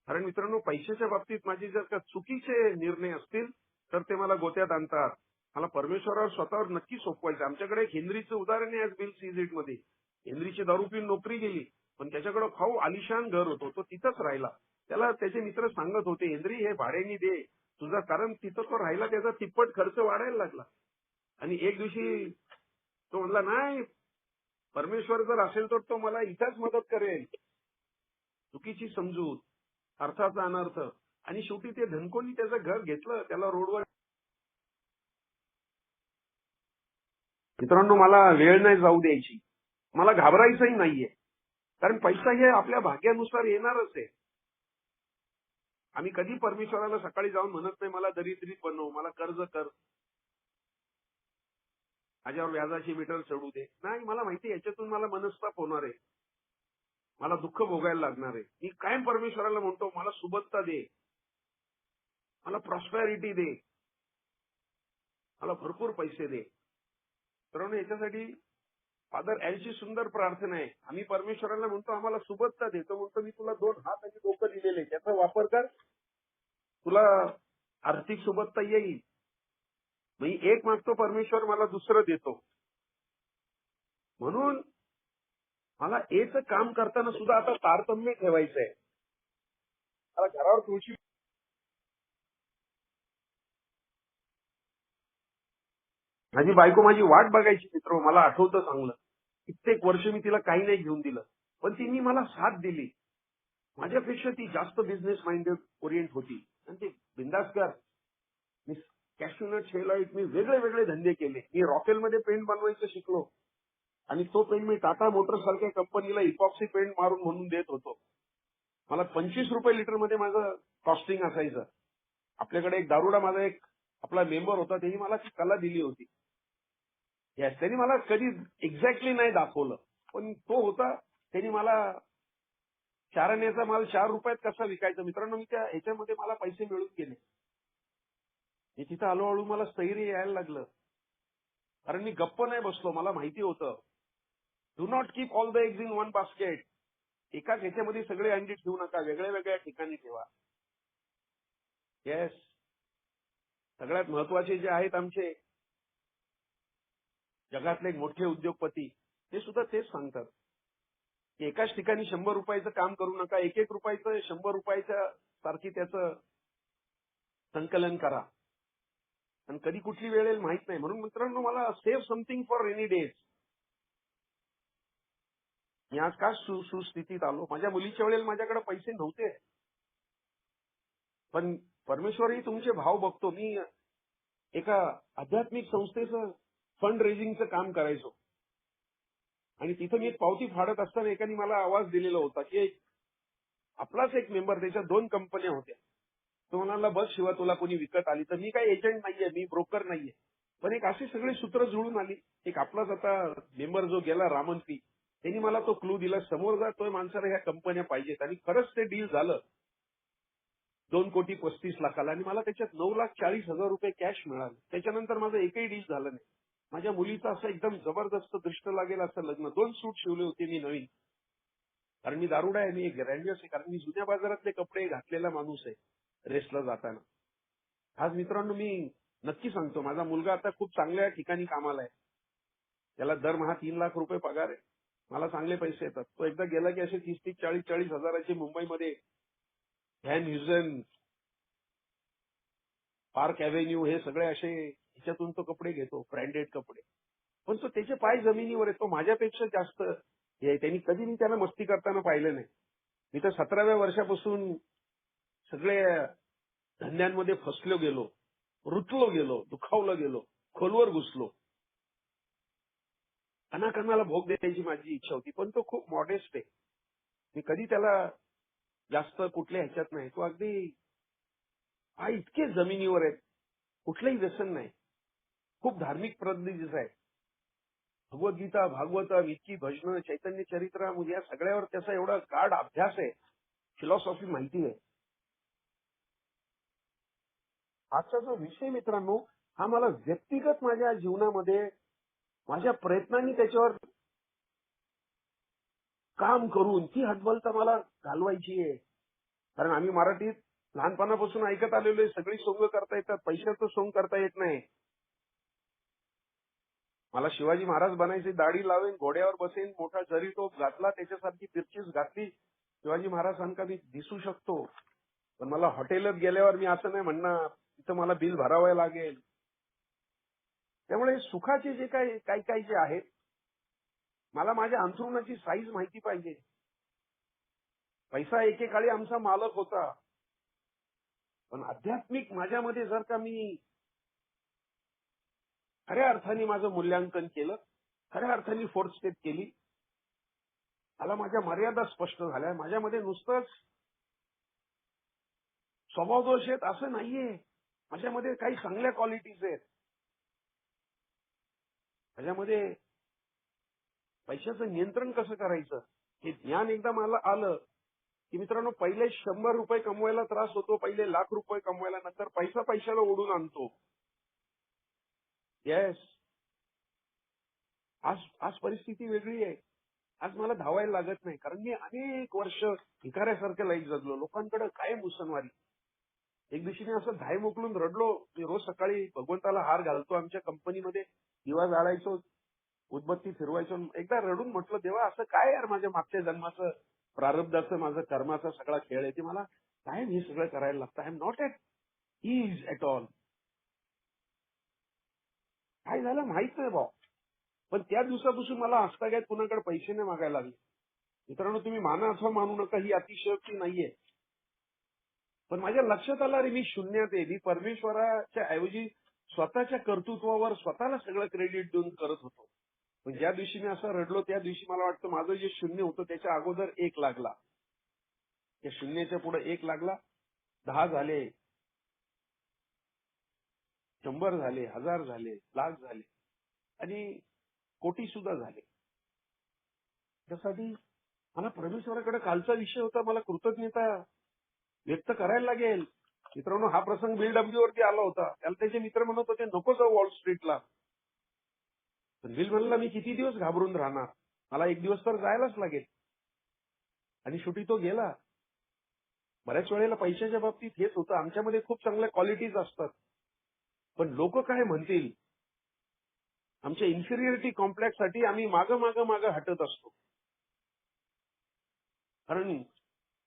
कारण मित्रांनो, पैशाच्या बाबतीत माझे जर का चुकीचे निर्णय असतील तर ते मला गोत्यात आणतात. मला परमेश्वरावर स्वतःवर नक्की सोपवायचं. आमच्याकडे एक हेनरीचं उदाहरण आहे आज बिल सीझेट मध्ये. हेनरीची दारू पिऊन नोकरी गेली, पण त्याच्याकडे खाऊ आलिशान घर होतो, तो तिथंच राहिला. त्याला त्याचे मित्र सांगत होते, हेनरी हे भाड्याने दे तुझा, कारण तिथं तो राहिला, त्याचा तिप्पट खर्च वाढायला लागला. आणि एक दिवशी तो म्हणला, नाही, परमेश्वर जर असेल तर तो मला इथंच मदत करेल. चुकीची समजूत, अर्थाचा अनर्थ, आणि शेवटी ते धनकोनी त्याचं घर घेतलं, त्याला रोडवर. मित्रांनो, मला वेळ नाही जाऊ द्यायची, मला घाबरायचंही नाहीये, कारण पैसा हे आपल्या भाग्यानुसार येणारच आहे. आम्ही कधी परमेश्वराला सकाळी जाऊन म्हणत नाही, मला दरिद्रीत बनव, मला कर्ज कर, माझ्यावर व्याजाची मीटर चढू दे. नाही, मला माहिती याच्यातून मला मनस्ताप होणार आहे, मला दुःख भोगायला लागणार आहे. मी कायम परमेश्वराला म्हणतो, मला सुबत्ता दे, मला प्रॉस्पॅरिटी दे, मला भरपूर पैसे दे. तर याच्यासाठी फादर एलची सुंदर प्रार्थना आहे. आम्ही परमेश्वराला म्हणतो, आम्हाला सुबत्ता दे. तो म्हणतो, मी तुला 2 हात आणि डोकं दिलेले, त्याचा वापर कर, तुला आर्थिक सुबत्ता येईल. मी एक मागतो, परमेश्वर मला दुसरं देतो. म्हणून मला एच काम करताना सुद्धा आता तारतम्य ठेवायचंय. मला घरावर तुळशी, माझी बायको माझी वाट बघायची मित्र, मला आठवतं चांगलं. कित्येक वर्ष मी तिला काही नाही घेऊन दिलं, पण तिने मला साथ दिली. माझ्यापेक्षा ती जास्त बिझनेस माइंडेड ओरिएंट होती आणि ती बिंदास कर. मी कॅशनट शेलाईट, मी वेगळे वेगळे धंदे केले. मी रॉकेलमध्ये पेंट बनवायचं शिकलो आणि तो पेंट मी टाटा मोटर्स सारख्या कंपनीला इपॉक्सी पेंट मारून म्हणून देत होतो. मला 25 रुपये लिटर मध्ये माझं कॉस्टिंग असायचं. आपल्याकडे एक दारुडा माझा एक आपला मेंबर होता, त्यांनी मला ती कला दिली होती. येस, त्यांनी मला कधी एक्झॅक्टली नाही दाखवलं, पण तो होता. त्यांनी मला चारण्याचा माल 4 रुपयात कसा विकायचा. मित्रांनो, मी त्या ह्याच्यामध्ये मला पैसे मिळून गेले. मी तिथं हळूहळू मला स्थैर्य यायला लागलं, कारण मी गप्प नाही बसलो. मला माहिती होतं, do not keep all the eggs in one basket. एकाच ह्याच्यामध्ये सगळे अंडी ठेवू नका, वेगळ्या वेगळ्या ठिकाणी ठेवा. येस, सगळ्यात महत्वाचे जे आहेत आमचे जगातले एक मोठे उद्योगपती, ते सुद्धा तेच सांगतात की एकाच ठिकाणी 100 रुपयाचं काम करू नका, 1-1 रुपयाचं 100 रुपयाच्या सारखी त्याचं संकलन करा. आणि कधी कुठली वेळ येईल माहित नाही. म्हणून मित्रांनो, मला save something for rainy days. मी आज का सुस्थितीत आलो? माझ्या मुलीच्या वेळेला माझ्याकडे पैसे नव्हते, पण परमेश्वरही तुमचे भाव बघतो. मी एका आध्यात्मिक संस्थेचं फंड रेझिंगचं काम करायचो आणि तिथं मी एक पावती फाडत असताना एकाने मला आवाज दिलेला होता की आपलाच एक मेंबर, त्याच्या 2 कंपन्या होत्या. तो म्हणाला, बस शिवा, तुला कोणी विकत आली तर. मी काही एजंट नाहीये, मी ब्रोकर नाहीये, पण एक अशी सगळी सूत्र जुळून आली. एक आपलाच आता मेंबर जो गेला रामन पी, त्यांनी मला तो क्लू दिला, समोर जा, तो माणसाला ह्या कंपन्या पाहिजेत. आणि खरंच ते डील झालं 2,35,00,000 आणि मला त्याच्यात 9,40,000 रुपये कॅश मिळाले. त्याच्यानंतर माझं एकही डील झालं नाही. माझ्या मुलीचं असं एकदम जबरदस्त दृष्ट लागेल असं लग्न. 2 सूट शिवले होते मी नवीन, कारण मी दारुडा आहे, मी ग्रँडियस आहे, कारण मी जुन्या बाजारातले कपडे घातलेला माणूस आहे रेसला जाताना. आज मित्रांनो, मी नक्की सांगतो, माझा मुलगा आता खूप चांगल्या ठिकाणी कामाला आहे. त्याला दरमहा 3,00,000 रुपये पगार आहे. मला चांगले पैसे येतात. तो एकदा गेला की असे 30-30, 40-40 हजाराचे मुंबईमध्ये व्हॅन ह्युझन, पार्क अव्हेन्यू, हे सगळे असे ह्याच्यातून तो कपडे घेतो, ब्रँडेड कपडे. पण तो त्याचे पाय जमिनीवर आहे. तो माझ्यापेक्षा जास्त हे आहे. त्यांनी कधी मी त्याला मस्ती करताना पाहिलं नाही. मी तर 17व्या वर्षापासून सगळे धंद्यांमध्ये फसलो गेलो, रुतलो गेलो, दुखावलं गेलो, खोलवर घुसलो. अनाकरणाला भोग द्यायची माझी इच्छा होती, पण तो खूप मॉडेस्ट आहे. मी कधी त्याला जास्त कुठल्या ह्याच्यात नाही. तो अगदी इतके जमिनीवर आहे, कुठलंही व्यसन नाही, खूप धार्मिक पद्धतीचा आहे. भगवद्गीता, भागवतम, इतकी भजनं, चैतन्य चरित्रामृत, या सगळ्यावर त्याचा एवढा गाढ अभ्यास आहे, फिलॉसॉफी माहिती आहे. आजचा जो विषय मित्रांनो, हा मला व्यक्तिगत माझ्या जीवनामध्ये माझ्या प्रयत्नांनी त्याच्यावर काम करून ती हतबलता मला घालवायची आहे. कारण आम्ही मराठीत लहानपणापासून ऐकत आलेलो आहे, सगळी सोंग करता येतात, पैशाचं सोंग करता येत नाही. मला शिवाजी महाराज बनायचे, दाढी लावेन, घोड्यावर बसेन, मोठा जरी टोप घातला, त्याच्यासारखी पिरचीस घातली, शिवाजी महाराजांका मी दिसू शकतो. पण मला हॉटेलात गेल्यावर मी असं नाही म्हणणार, तिथं मला बिल भरावं लागेल. त्यामुळे सुखाचे जे काही जे आहेत, मला माझ्या अंथरुणाची साईज माहिती पाहिजे. पैसा एकेकाळी आमचा मालक होता, पण आध्यात्मिक माझ्यामध्ये जर का मी खऱ्या अर्थाने माझं मूल्यांकन केलं, खऱ्या अर्थाने फोर्थ स्टेप केली, मला माझ्या मर्यादा स्पष्ट झाल्या. माझ्यामध्ये नुसतंच स्वभाव दोष आहेत असं नाहीये, माझ्यामध्ये काही चांगल्या क्वालिटीज आहेत. माझ्यामध्ये पैशाचं नियंत्रण कसं करायचं हे ज्ञान एकदा मला आलं की मित्रांनो, पहिले 100 रुपये कमवायला त्रास होतो, पहिले 1,00,000 रुपये कमवायला, नंतर पैसा पैशाला ओढून आणतो. येस, आज परिस्थिती वेगळी आहे. आज मला धावायला लागत नाही, कारण मी अनेक वर्ष भिकाऱ्यासारखं लाईफ जगलो, लोकांकडे कायम उसनवारी. एक दिवशी मी असं धाय मोकलून रडलो. मी रोज सकाळी भगवंताला हार घालतो, आमच्या कंपनीमध्ये दिवा जाळायचो, उदबत्ती फिरवायचो. एकदा रडून म्हटलं, देवा, असं काय यार माझ्या मागच्या जन्माचं, प्रारब्धाचं, माझं कर्माचा सगळा खेळ आहे, की मला कायम हे सगळं करायला लागतं. I am not at is at all. काय झालं माहित नाही भाऊ, पण त्या दिवसापासून मला हसतागत कुणाकडे पैसे नाही मागायला लागले. मित्रांनो, तुम्ही माना अथवा मानू नका, ही अतिशयोक्ती नाहीये, पण माझ्या लक्षात आलं, रे मी शून्यात आहे. मी परमेश्वराच्या ऐवजी स्वतःच्या कर्तृत्वावर स्वतःला सगळं क्रेडिट देऊन करत होतो. पण ज्या दिवशी मी असं रडलो, त्या दिवशी मला वाटतं माझं जे शून्य होतं त्याच्या अगोदर 1 लागला. त्या शून्याच्या पुढे 1 लागला, 10 झाले, 100 झाले, 1000 झाले, लाख झाले आणि कोटी सुद्धा झाले. त्यासाठी मला परमेश्वराकडे कालचा विषय होता, मला कृतज्ञता व्यक्त करायला लागेल. मित्रांनो, हा प्रसंग बिल डब्ल्यू वरती आला होता. त्याला त्याचे मित्र म्हणत होते, नको जाऊ वॉल स्ट्रीटला. पण बिल म्हणला, मी किती दिवस घाबरून राहणार, मला एक दिवस तर जायलाच लागेल. आणि शेवटी तो गेला. बऱ्याच वेळेला पैशाच्या बाबतीत हेच होतं, आमच्यामध्ये खूप चांगल्या क्वालिटीज असतात, पण लोक काय म्हणतील, आमच्या इन्फिरियरिटी कॉम्प्लेक्ससाठी आम्ही मागं हटत असतो. कारण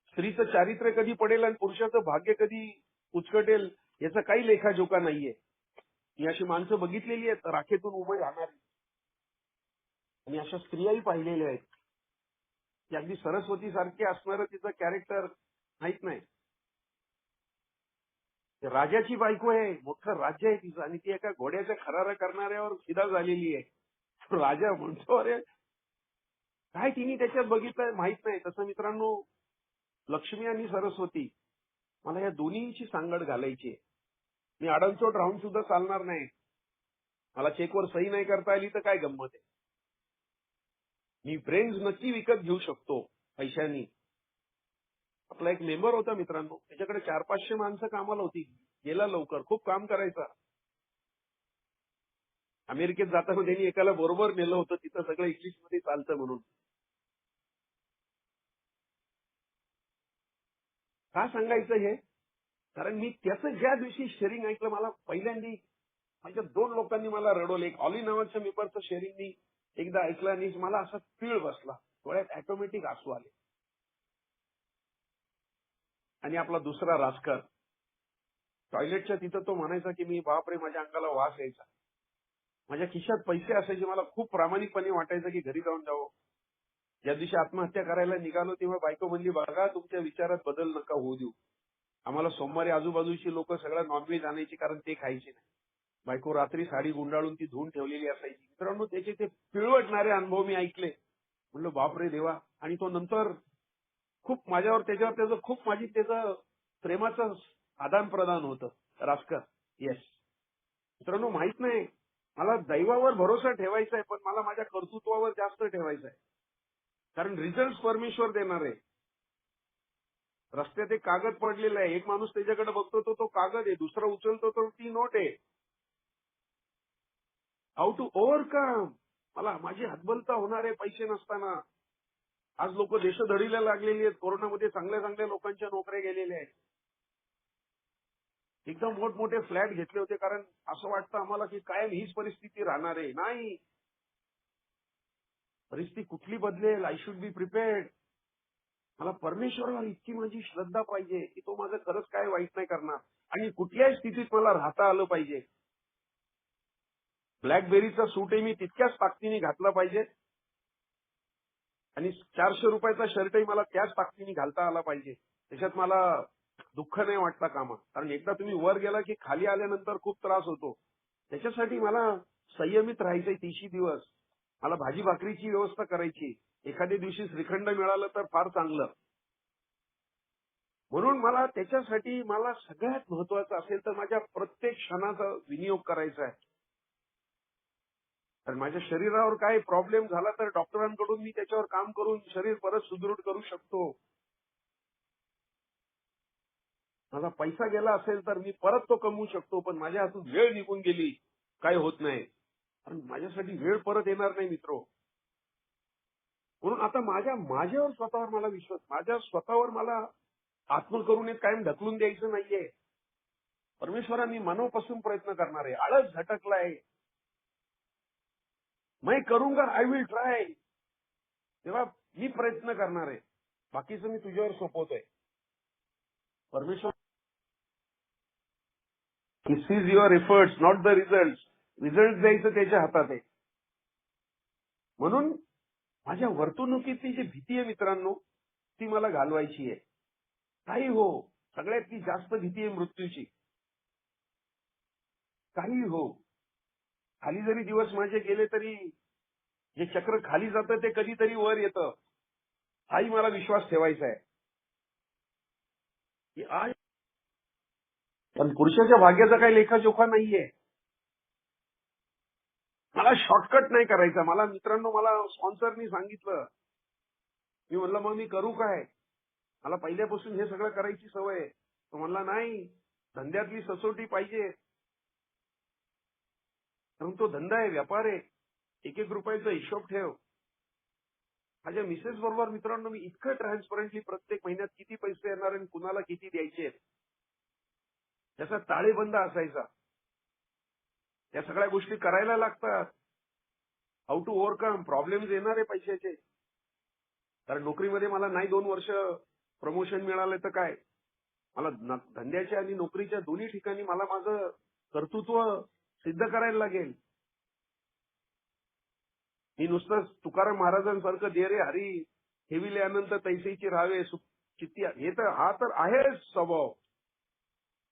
स्त्रीचं चारित्र्य कधी पडेल आणि पुरुषाचं भाग्य कधी उचकटेल याचा काही लेखाजोखा नाहीये. मी अशी माणसं बघितलेली आहेत, राखेतून उभे राहणारी, आणि अशा स्त्रियाही पाहिलेल्या आहेत. की अगदी सरस्वती सारखी असणारं तिचं कॅरेक्टर माहित नाही. राजाची बायको आहे, मोठं राज्य आहे तिचं, आणि ती एका घोड्याच्या खरारा करणाऱ्यावर फिदा झालेली आहे. राजा म्हणतो अरे काय तिने त्याच्यात बघितलंय माहित नाही. तसं मित्रांनो, लक्ष्मी आणि सरस्वती मला या दोन्हींची सांगड घालायची. मी अडणचोट राहून सुद्धा चालणार नाही. मला चेकवर सही नाही करता आली तर काय गंमत आहे. मी ब्रेन्स नक्की विकत घेऊ शकतो पैशानी. आपला एक मेंबर होता मित्रांनो, त्याच्याकडे 400-500 माणसं कामाला होती. गेला लवकर, खूप काम करायचा. अमेरिकेत जाताना त्यांनी एकाला बरोबर नेलं होतं, तिथं सगळं इंग्लिशमध्ये चालतं म्हणून. का सांगायचं हे? कारण मी त्याचं ज्या दिवशी शेअरिंग ऐकलं, मला पहिल्यांदा माझ्या 2 लोकांनी मला रडवलं. एक ऑली नावाच्या मेंबरचं शेअरिंग मी एकदा ऐकलं आणि मला असा पीळ बसला, डोळ्यात ऑटोमॅटिक आसू आले. आणि आपला दुसरा राजकर टॉयलेटच्या तिथं तो म्हणायचा की मी बापरे माझ्या अंगाला वास यायचा. माझ्या खिशात पैसे असायचे, मला खूप प्रामाणिकपणे वाटायचं की घरी जाऊन जावं. ज्या दिवशी आत्महत्या करायला निघालो तेव्हा बायको म्हणली, बघा तुमच्या विचारात बदल नका होऊ देऊ. आम्हाला सोमवारी आजूबाजूची लोक सगळं नॉनव्हेज आणायची, कारण ते खायचे नाही. बायको रात्री साडी गुंडाळून ती धुवून ठेवलेली असायची. मित्रांनो, त्याचे ते पिळवटणारे अनुभव मी ऐकले. म्हणलं बापरे देवा. आणि तो नंतर खूप माझ्यावर त्याचं खूप माझी त्याचं प्रेमाचं आदान प्रदान होतं. राजकर, येस मित्रांनो, माहित नाही मला दैवावर भरोसा ठेवायचा आहे, पण मला माझ्या कर्तृत्वावर जास्त ठेवायचा आहे. कारण रिझल्ट परमेश्वर देणार आहे. रस्त्यात एक कागद पडलेला आहे, एक माणूस त्याच्याकडे बघतो तो कागद आहे, दुसरा उचलतो तो ती नोट आहे. How to overcome. मला माझी हतबलता होणार आहे पैसे नसताना. आज लोक देशधडीला लागलेली आहेत. कोरोनामध्ये चांगल्या चांगल्या लोकांच्या नोकऱ्या गेलेल्या आहेत. एकदम मोठमोठे फ्लॅट घेतले होते, कारण असं वाटतं आम्हाला की कायम हीच परिस्थिती राहणार आहे. नाही, परिस्थिती कुठली बदलेल. I should be prepared. मला परमेश्वरावर इतकी माझी श्रद्धा पाहिजे की तो माझं खरंच काय वाईट नाही करणार, आणि कुठल्याही स्थितीत मला राहता आलं पाहिजे. ब्लॅकबेरीचा सूटही मी तितक्याच ताकदीने घातला पाहिजे, आणि 400 रुपयाचा शर्टही मला त्याच ताकदीने घालता आला पाहिजे. त्याच्यात मला दुःख नाही वाटता कामा. कारण एकदा तुम्ही वर गेला की खाली आल्यानंतर खूप त्रास होतो. त्याच्यासाठी मला संयमित राहायचंय 30 दिवस. मला भाजी भाकरीची व्यवस्था करायची. एखाद्या दिवशी श्रीखंड मिळालं तर फार चांगलं. म्हणून मला त्याच्यासाठी मला सगळ्यात महत्वाचं असेल तर माझ्या प्रत्येक क्षणाचा विनियोग करायचा आहे. तर माझ्या शरीरावर काही प्रॉब्लेम झाला तर डॉक्टरांकडून मी त्याच्यावर काम करून शरीर परत सुदृढ करू शकतो. माझा पैसा गेला असेल तर मी परत तो कमवू शकतो, पण माझ्या हातून वेळ निघून गेली काय होत नाही. कारण माझ्यासाठी वेळ परत येणार नाही मित्रो. म्हणून आता माझ्यावर स्वतःवर मला विश्वास, माझ्या स्वतःवर मला आत्मकरुणेत कायम ढकलून द्यायचं नाहीये. परमेश्वरांनी मनापासून प्रयत्न करणार आहे. आळस झटकलाय, मैं करूंगा, आय विल ट्राय. तेव्हा मी प्रयत्न करणार आहे. बाकीचं मी तुझ्यावर सोपवतोय. परमेश्वर he sees your efforts, not the result. Result द्यायचं त्याच्या हातात आहे. म्हणून माझ्या वर्तणुकीतली जी भीती आहे मित्रांनो, ती मला घालवायची आहे. काही हो, सगळ्यात ती जास्त भीती आहे मृत्यूची. काही हो, खाली जरी दिवस माझे गेले तरी जे चक्र खाली जातं ते कधीतरी वर येतं, हाही मला विश्वास ठेवायचा आहे. की आज पण पुरुषाच्या भाग्याचा काही लेखाजोखा नाहीये. मला शॉर्टकट नाही करायचा. मला मित्रांनो, मला स्पॉन्सरनी सांगितलं. मी म्हणलं मग मी करू काय? मला पहिल्यापासून हे सगळं करायची सवय आहे. तो म्हणला नाही, धंद्यातली सचोटी पाहिजे. कारण तो धंदा आहे, व्यापार आहे. एक एक रुपयाचा हिशोब ठेव. माझ्या मिसेस बरोबर मित्रांनो मी इतकं ट्रान्सपरंटली प्रत्येक महिन्यात किती पैसे येणार आणि कुणाला किती द्यायचे त्याचा ताळेबंद असायचा. या सगळ्या गोष्टी करायला लागतात. हाऊ टू ओव्हरकम प्रॉब्लेम्स येणार आहे पैशाचे. कारण नोकरीमध्ये मला नाही 2 वर्ष प्रमोशन मिळालं तर काय, मला धंद्याच्या आणि नोकरीच्या दोन्ही ठिकाणी मला माझं कर्तृत्व सिद्ध करायला लागेल. मी नुसतं तुकाराम महाराजांसारखं दे रे हरी, ठेविले अनंत तैसेची राहावे चित्ती, हे तर हा तर आहे स्वभाव.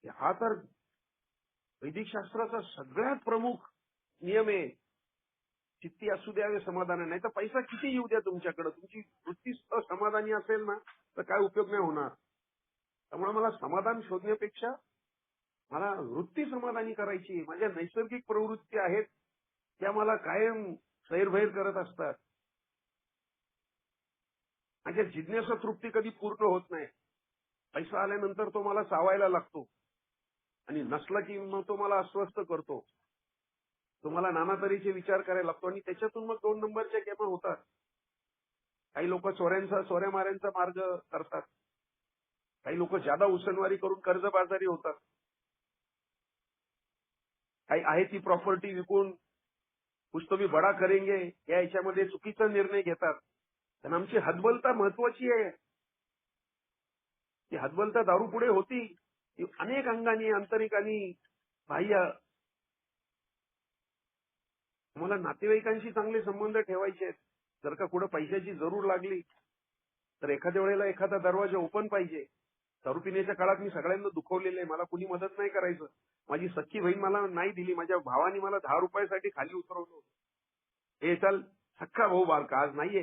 हा तर वैदिक शास्त्राचा सगळ्यात प्रमुख नियम आहे. चित्ती असू द्यावे समाधान, नाही तर पैसा किती येऊ द्या तुमच्याकडे, तुमची वृत्ती समाधानी असेल ना तर काय उपयोग नाही होणार. त्यामुळे मला समाधान शोधण्यापेक्षा मला वृत्ती समाधानी करायची. माझ्या नैसर्गिक प्रवृत्ती आहेत त्या मला कायम सैरभैर करत असतात. माझ्या जिज्ञासा तृप्ती कधी पूर्ण होत नाही. पैसा आल्यानंतर तो मला चावायला लागतो आणि नसला की मग तो मला अस्वस्थ करतो. तुम्हाला नाना तऱ्हेचे विचार करायला लागतो आणि त्याच्यातून मग 2 नंबरच्या गेम होतात. काही लोक चोऱ्या माऱ्यांचा मार्ग करतात. काही लोक जादा उसनवारी करून कर्जबाजारी होतात. काही आहे ती प्रॉपर्टी विकून कुछ तो भी बडा करेंगे या याच्यामध्ये चुकीचा निर्णय घेतात. पण आमची हतबलता महत्वाची आहे. ती हतबलता दारू पुढे होती. ती अनेक अंगानी, आंतरिकानी, बाह्य. मला नातेवाईकांशी चांगले संबंध ठेवायचे आहेत. जर का कुठं पैशाची जरूर लागली तर एखाद्या वेळेला एखादा दरवाजा ओपन पाहिजे. दारू पिण्याच्या काळात मी सगळ्यांना दुखवलेलं आहे. मला कुणी मदत नाही करायचं. माझी सख्खी बहीण मला नाही दिली. माझ्या भावाने मला 10 रुपयासाठी खाली उतरवलं. हे चल सख्खा भाऊ बारका आज नाहीये.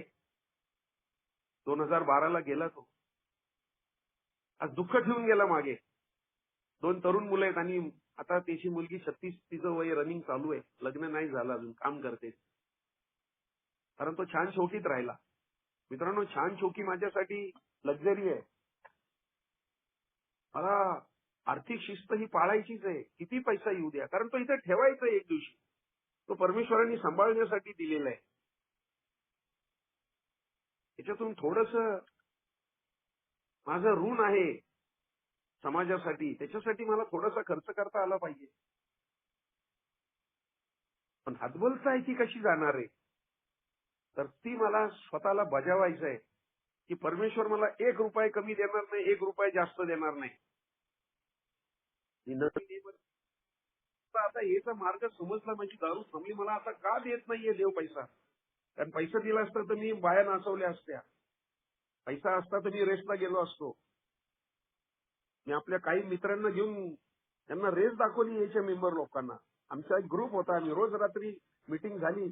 2012ला गेला तो. आज दुःख ठेवून गेला मागे. 2 तरुण मुलं आहेत आणि आता त्याची मुलगी 36, तिचं वय रनिंग चालू आहे. लग्न नाही झालं अजून, काम करते. कारण तो छान शौकीत राहिला. मित्रांनो, छान शौकी माझ्यासाठी लक्झरी आहे. मला आर्थिक शिस्त ही पाळायचीच आहे. किती पैसा येऊ द्या, कारण तो इथे ठेवायचा एक दिवशी. तो परमेश्वरांनी सांभाळण्यासाठी दिलेला आहे. त्याच्यातून थोडंसं माझं ऋण आहे समाजासाठी, त्याच्यासाठी मला थोडासा खर्च करता आला पाहिजे. पण हतबलता आहे ती कशी जाणार आहे? तर ती मला स्वतःला बजावायचं आहे की परमेश्वर मला 1 रुपया कमी देणार नाही, 1 रुपया जास्त देणार नाही. आता याचा मार्ग समजला, माझी दारू थांबली. मला आता का देत नाहीये देव पैसा? कारण पैसा दिला असता तर मी बाया नाचवल्या असत्या. पैसा असता तर मी रेसला गेलो असतो. मी आपल्या काही मित्रांना घेऊन त्यांना रेस दाखवली याच्या मेंबर लोकांना. आमचा एक ग्रुप होता. आम्ही रोज रात्री मीटिंग झाली.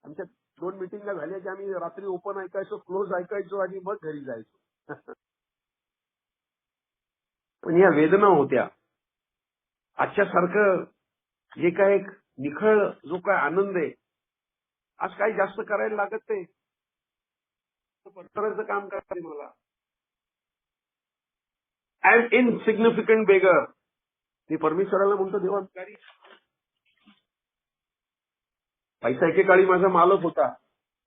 आमच्या 2 मीटिंगा झाल्या की आम्ही रात्री ओपन ऐकायचो, क्लोज ऐकायचो आणि मग घरी जायचो. पण या वेदना होत्या. आजच्या सारखं जे काय एक निखळ जो काय आनंद आहे, आज काही जास्त करायला लागत नाही. परमेश्वराचं काम करायचं मला. I am insignificant beggar. मी परमेश्वराला म्हणतो, देवा पैसा एकेकाळी माझा मालक होता,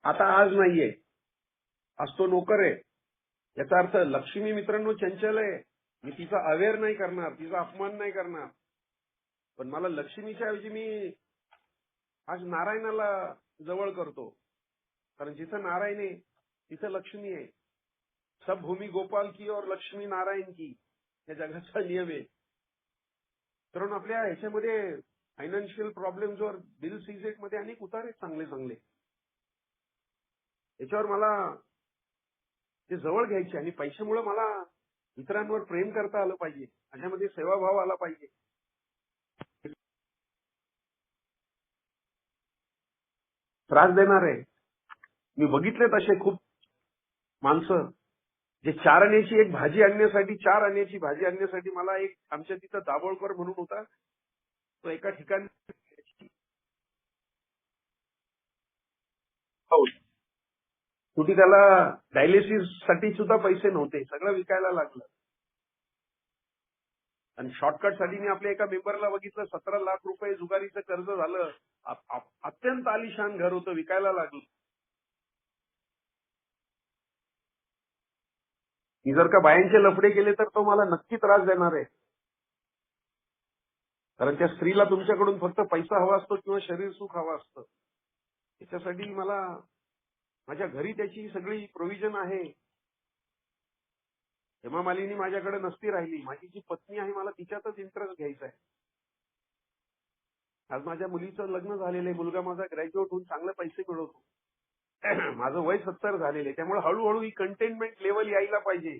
आता आज नाहीये. आज तो नोकर आहे. याचा अर्थ लक्ष्मी मित्रांनो चंचल आहे. मी तिचा अवेअर नाही करणार, तिचा अपमान नाही करणार. पण मला लक्ष्मीच्या ऐवजी मी आज नारायणाला जवळ करतो. कारण जिथं नारायण आहे तिथं लक्ष्मी आहे. सब भूमी गोपाल की और लक्ष्मी नारायण की, या जगाचा नियम आहे. कारण आपल्या ह्याच्यामध्ये फायनान्शियल प्रॉब्लेम्स वर बिल सीजेट मध्ये अनेक उतार आहेत चांगले चांगले. याच्यावर मला ते जवळ घ्यायचे आणि पैशामुळे मला इतरांवर प्रेम करता आलं पाहिजे. माझ्यामध्ये सेवाभाव आला पाहिजे. त्रास देणार आहे. मी बघितले तसे खूप माणसं जे 4 आण्याची एक भाजी आणण्यासाठी, 4 आण्याची भाजी आणण्यासाठी मला एक आमच्या तिथं दाभोळकर म्हणून होता. तो एका ठिकाणी शेवटी त्याला डायलिसिस साठी सुद्धा पैसे नव्हते. सगळं विकायला लागलं. आणि शॉर्टकट साठी मी आपल्या एका मेंबरला बघितलं, 17 लाख रुपये जुगारीचं कर्ज झालं. अत्यंत आलिशान घर होतं, विकायला लागलं. मी जर का बायांचे लफडे केले तर तो मला नक्की त्रास देणार आहे. कारण त्या स्त्रीला तुमच्याकडून फक्त पैसा हवा असतो किंवा शरीर सुख हवं असतं. त्याच्यासाठी मला माझ्या घरी त्याची सगळी प्रोव्हिजन आहे. हेमा मालिनी माझ्याकडे नसती राहिली. माझी जी पत्नी आहे मला तिच्यातच इंटरेस्ट घ्यायचा आहे. आज माझ्या मुलीचं लग्न झालेलं आहे. मुलगा माझा ग्रॅज्युएट होऊन चांगले पैसे मिळवतो. माझं वय 70 झालेलं आहे, त्यामुळे हळूहळू ही कंटेनमेंट लेवल यायला पाहिजे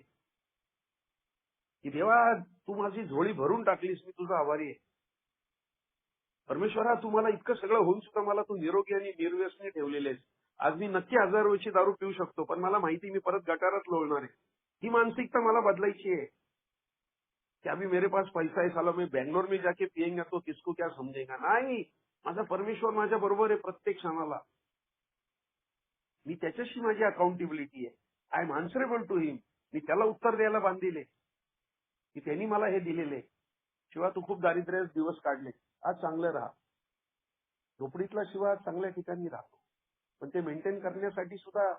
की देवा तू माझी झोळी भरून टाकलीस, मी तुझा आभारी आहे. परमेश्वरा तू मला इतकं सगळं होऊन सुद्धा मला तू निरोगी आणि निर्व्यसनी ठेवलेले आहेस. आज मी नक्की 1000 रुपयाची दारू पिऊ शकतो, पण मला माहिती मी परत गटारात लोळणार आहे. ही मानसिकता मला बदलायची है. कि अभी मेरे पास पैसा है, साला मैं बेंगलोर में जाके पिएंगे तो किसको क्या समझेगा. नाही, माझा परमेश्वर माझ्या बरोबर आहे प्रत्येक क्षणाला. मी त्याच्याशी माझी अकाउंटेबिलिटी आहे. आय एम आन्सरेबल टू हिम. मी त्याला उत्तर द्यायला बांधील आहे की त्यांनी मला हे दिलेले. शिवा तू खूप दारिद्र्यात दिवस काढले, आज चांगलं राहा. झोपडीतला शिवा चांगल्या ठिकाणी राहतो, पण ते मेंटेन करण्यासाठी सुद्धा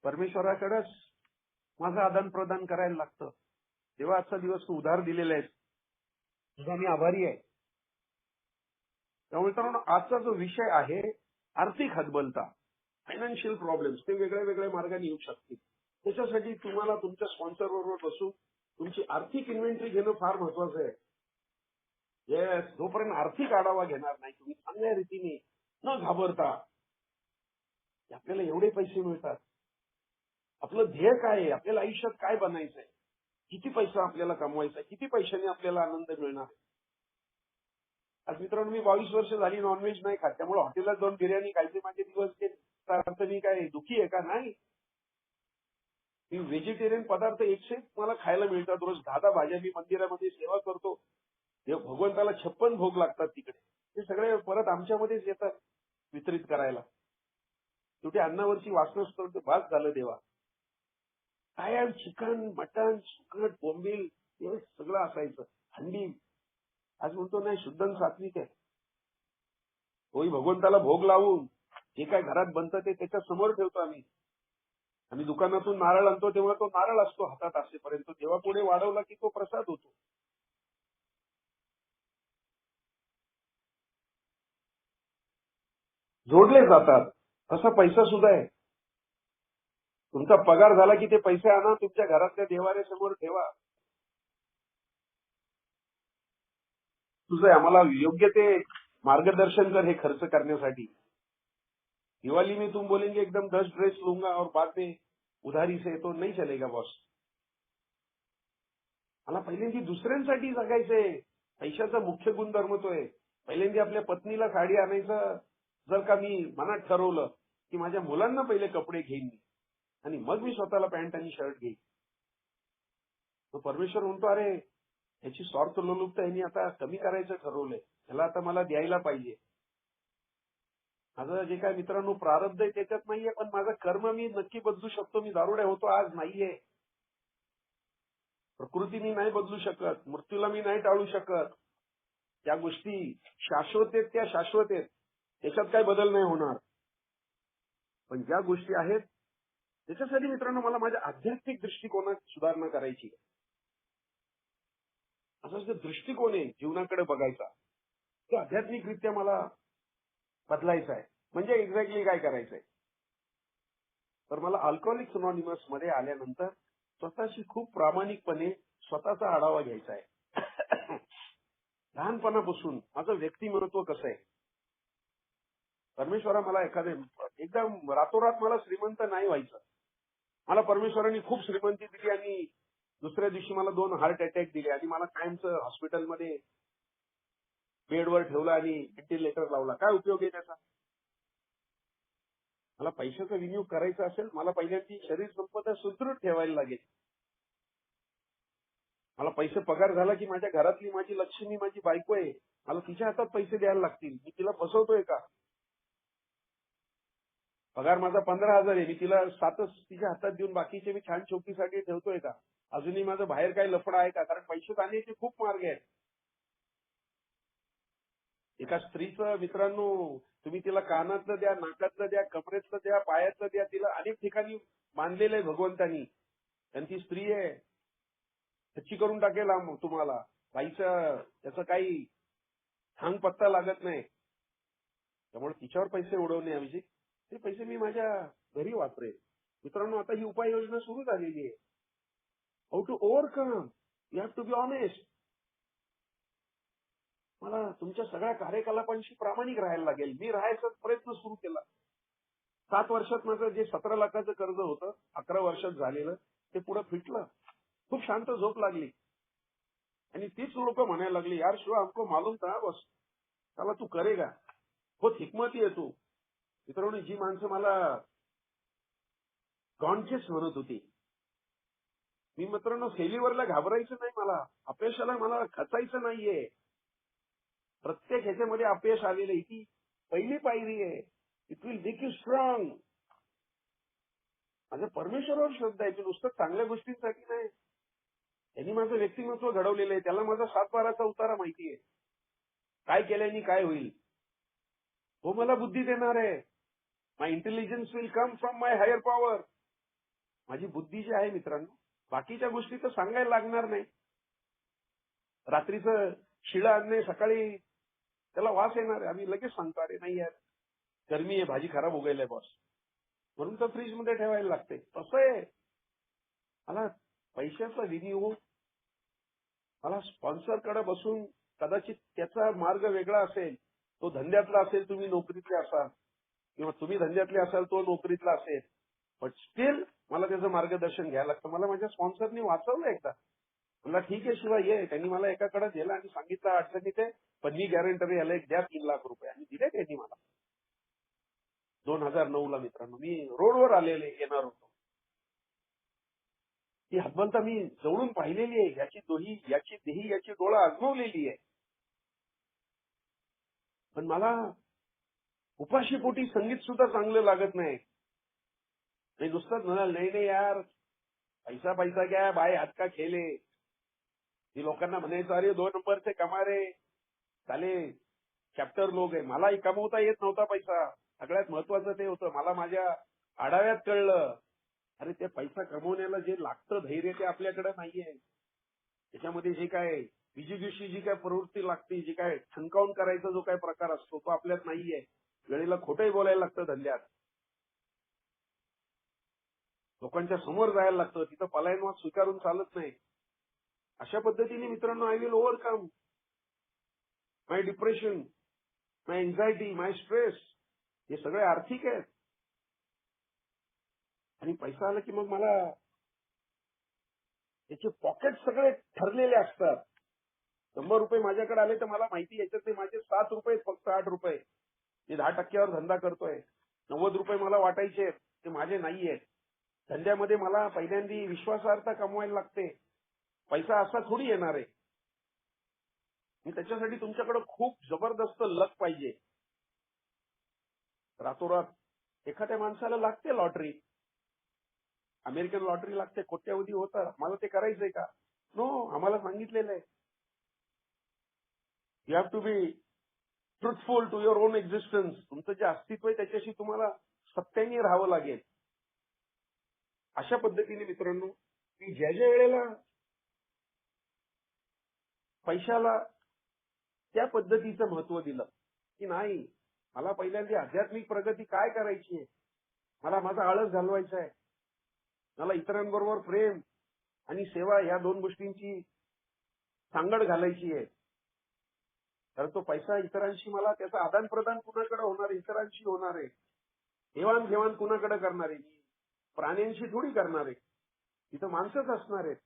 परमेश्वराकडेच माझं आदान प्रदान करायला लागतं. तेव्हा आजचा दिवस तू उधार दिलेला आहेस, तुझा मी आभारी आहे. त्यामुळे मित्रांनो, आजचा जो विषय आहे आर्थिक हतबलता, फायनान्शियल प्रॉब्लेम्स, ते वेगळ्या वेगळ्या मार्गाने येऊ शकतील. त्याच्यासाठी तुम्हाला तुमच्या स्पॉन्सर बरोबर बसून तुमची आर्थिक इन्व्हेंटरी घेणं फार महत्वाचं आहे. येस, जोपर्यंत आर्थिक आढावा घेणार नाही तुम्ही चांगल्या रीतीने न घाबरता, आपल्याला एवढे पैसे मिळतात, आपलं ध्येय काय आहे, आपल्याला आयुष्यात काय बनायचंय, किती पैसा आपल्याला कमवायचा, किती पैशाने आपल्याला आनंद मिळणार. आज मित्रांनो, मी 22 वर्ष झाली नॉनव्हेज नाही खात, त्यामुळे हॉटेलात जाऊन बिर्याणी खायचे माझे दिवस ते अर्थ मी काय दुखी आहे का. नाही, मी व्हेजिटेरियन पदार्थ 100 मला खायला मिळतात रोज. 10 भाज्या मी मंदिरामध्ये सेवा करतो, भगवंताला 56 भोग लागतात तिकडे, ते सगळे परत आमच्यामध्येच येतात वितरित करायला. शेवटी अन्नावरची वासनाच करतो, भास झालं देवा. काय चिकन, मटन, सुकट, बोंबील हे सगळं असायचं. हंडी आज म्हणतो नाही, शुद्ध आणि सात्विक आहे. होई भगवंताला भोग लावून जे काय घरात बनतं ते त्याच्या समोर ठेवतो आम्ही. आम्ही दुकानातून नारळ आणतो तेव्हा तो नारळ असतो हातात असेपर्यंत, तेव्हा पुढे वाढवला की तो प्रसाद होतो. जोडले जातात. असा पैसा सुद्धा आहे. तुमचा पगार झाला की ते पैसे आणा, तुमच्या घरातल्या देवाऱ्यासमोर ठेवा. तुझं आम्हाला योग्य ते मार्गदर्शन कर हे खर्च करण्यासाठी. दिवाली में तुम बोलेंगे एकदम 10 ड्रेस लूंगा और बाद में उधारी से, तो नहीं चलेगा बॉस. मला पहिल्यांदा दुसऱ्यांसाठी जगायचंय. पैशाचा मुख्य गुणधर्म तो आहे. पहिल्यांदा आपल्या पत्नीला साडी आणायचं जर का मी मनात ठरवलं की माझ्या मुलांना पहिले कपडे घेईन मी आणि मग मी स्वतःला पॅन्ट आणि शर्ट घेईन, तो परमेश्वर म्हणतो अरे ह्याची स्वार्थ लोलुपता ह्यांनी आता कमी करायचं ठरवलंय, ह्याला आता मला द्यायला पाहिजे. माझं जे काय मित्रांनो प्रारब्ध आहे त्याच्यात नाहीये, पण माझं कर्म मी नक्की बदलू शकतो. मी दारुड्या होतो आज नाहीये. प्रकृती मी नाही बदलू शकत, मृत्यूला मी नाही टाळू शकत. त्या गोष्टी शाश्वत आहेत, त्या शाश्वत आहेत, त्याच्यात काही बदल नाही होणार. पण ज्या गोष्टी आहेत त्याच्यासाठी मित्रांनो मला माझ्या आध्यात्मिक दृष्टिकोनात सुधारणा करायची. असा जो दृष्टिकोन आहे जीवनाकडे बघायचा, तो आध्यात्मिकरित्या मला बदलायचा आहे. म्हणजे एक्झॅक्टली काय करायचंय, तर मला अल्कोहोलिक्स अनॉनिमस मध्ये आल्यानंतर स्वतःशी खूप प्रामाणिकपणे स्वतःचा आढावा घ्यायचा आहे. लहानपणापासून माझं व्यक्तिमत्व कसं आहे. परमेश्वरा मला एकदम रातोरात मला श्रीमंत नाही व्हायचं. मला परमेश्वरांनी खूप श्रीमंती दिली आणि दुसऱ्या दिवशी मला 2 हार्ट अटॅक दिले आणि मला कायमचं हॉस्पिटलमध्ये बेडवर ठेवलं आणि व्हेंटिलेटर लावला. काय उपयोग आहे त्याचा. मला पैशाचा विनियोग करायचा असेल, मला पहिल्यांदा शरीर संपदा सुदृढ ठेवायला लागेल. मला पैसे पगार झाला की माझ्या घरातली माझी लक्ष्मी माझी बायको आहे, मला तिच्या हातात पैसे द्यायला लागतील. मी तिला फसवतोय का. पगार माझा 15,000 आहे, मी तिला 7च तिच्या हातात देऊन बाकीचे मी छान शोकीसाठी ठेवतोय का. अजूनही माझं बाहेर काही लफडा आहे का. कारण पैसे जाण्याचे खूप मार्ग आहेत. एका स्त्रीचं मित्रांनो तुम्ही तिला कानातलं द्या, नाकातलं द्या, कमरेतलं द्या, पायातलं द्या, तिला अनेक ठिकाणी बांधलेलं आहे भगवंतानी. आणि ती स्त्री आहे, खच्ची करून टाकेल तुम्हाला. बाईचं त्याचा काही थांग पत्ता लागत नाही. त्यामुळे तिच्यावर पैसे उडवण्याऐवजी ते पैसे मी माझ्या घरी वापरेल. मित्रांनो आता ही उपाययोजना सुरू झालेली आहे. How to overcome, you have to be honest. मला तुमच्या सगळ्या कार्यकलापांशी प्रामाणिक राहायला लागेल. मी राहायचा प्रयत्न सुरू केला. 7 वर्षात माझं जे 17 लाखाचं कर्ज होतं 11 वर्षात झालेलं ते पुढे फिटलं. खूप शांत झोप लागली. आणि तीच लोक म्हणायला लागली, यार शिवा हमको मालूम था बस, चला तू करेगा, बहुत हिकमती आहे तू. मित्रांनो, जी माणसं मला कॉन्शियस म्हणत होती, मी मित्रांनो फेल्युअरला घाबरायचं नाही, मला अपयशाला मला खचायचं नाहीये. प्रत्येक ह्याच्यामध्ये अपयश आलेलं आहे, ती पहिली पायरी आहे. It will make you strong. माझ्या परमेश्वरावर श्रद्धा आहे, की नुसतं चांगल्या गोष्टींसाठी नाही. त्यांनी माझं व्यक्तिमत्व घडवलेलं आहे, त्याला माझा 7-12चा उतारा माहिती आहे. काय केल्याने काय होईल, तो मला बुद्धी देणार आहे. My intelligence will come from my higher power. माझी बुद्धी जी आहे मित्रांनो, बाकीच्या गोष्टी तर सांगायला लागणार नाही. रात्रीचं शिळं आणणे, सकाळी त्याला वास येणार आहे, आम्ही लगेच सांगतो, अरे नाही यार गरमी आहे, भाजी खराब हो गेली बॉस, म्हणून तर फ्रीज मध्ये ठेवायला लागते. तसं आहे. मला पैशाचा विनियोग, मला स्पॉन्सर कडे बसून, कदाचित त्याचा मार्ग वेगळा असेल, तो धंद्यातला असेल, तुम्ही नोकरीतले असाल, किंवा तुम्ही धंद्यातले असाल, तो नोकरीतला असेल, बट स्टील मला त्याचं मार्गदर्शन घ्यायला लागतं. मला माझ्या स्पॉन्सरनी वाचवलं एकदा. मला ठीक आहे शिवाय ये, त्यांनी मला एकाकडे दिला आणि सांगितलं अडचणीत आहे, पण मी गॅरंटर याला एक द्या 3 लाख रुपये, आणि दिले त्यांनी मला. 2009ला मित्रांनो, मी रोडवर आलेले येणार होतो. ती हतबलता मी जवळून पाहिलेली आहे, याची दोही, याची देही, याची डोळा आजमावलेली आहे. पण मला उपाशीपोटी संगीत सुद्धा चांगलं लागत नाही. मी नुसतंच म्हणाल, नाही नाही यार, पैसा पैसा क्या बाय हात का खेले. ती लोकांना म्हणायचं, अरे 2 नंबरचे कमारे साले चॅप्टर लोक आहे. मलाही कमवता येत नव्हता पैसा. सगळ्यात महत्वाचं ते होतं, मला माझ्या आढाव्यात कळलं, अरे ते पैसा कमवण्याला जे लागतं धैर्य, ते आपल्याकडे नाहीये. त्याच्यामध्ये जे काय विजिगीषी जी काय प्रवृत्ती लागते, जी काय ठणकावून करायचा जो काय प्रकार असतो, तो आपल्यात नाहीये. वेळेला खोटंही बोलायला लागतं धंद्यात, लोकांच्या समोर जायला लागतं, तिथं पलायनवाद स्वीकारून चालत नाही. अशा पद्धतीने मित्रांनो, I will overcome my depression, my anxiety, my stress. हे सगळे आर्थिक आहेत. आणि पैसा आला की मग मला त्याचे पॉकेट सगळे ठरलेले असतात. 100 रुपये माझ्याकडे आले तर मला माहिती, याच्यातले माझे 7 रुपये, फक्त 8 रुपये मी 10% धंदा करतोय. 90 रुपये मला वाटायचे, ते माझे नाहीये. धंद्यामध्ये मला पहिल्यांदा विश्वासार्हता कमवायला लागते. पैसा असा थोडी येणार आहे. मी त्याच्यासाठी तुमच्याकडे खूप जबरदस्त लक पाहिजे. रातोरात एखाद्या माणसाला लागते लॉटरी, अमेरिकन लॉटरी लागते, कोट्यावधी होतं. मला ते करायचंय का? नो, आम्हाला सांगितलेलं आहे, you have to be truthful to your own existence. तुमचं जे अस्तित्व आहे त्याच्याशी तुम्हाला सत्याने राहावं लागेल. अशा पद्धतीने मित्रांनो, मी ज्या ज्या वेळेला पैशाला त्या पद्धतीचं महत्व दिलं, की नाही मला पहिल्यांदा आध्यात्मिक प्रगती काय करायची आहे, मला माझा आळस घालवायचा आहे, मला इतरांबरोबर प्रेम आणि सेवा या 2 गोष्टींची सांगड घालायची आहे. तर तो पैसा इतरांशी, मला त्याचं आदान प्रदान कुणाकडे होणार आहे? इतरांशी होणार आहे. देवाणघेवाण कुणाकडे करणार आहे? प्राण्यांशी थोडी करणार आहे. तिथं माणसंच असणार आहेत.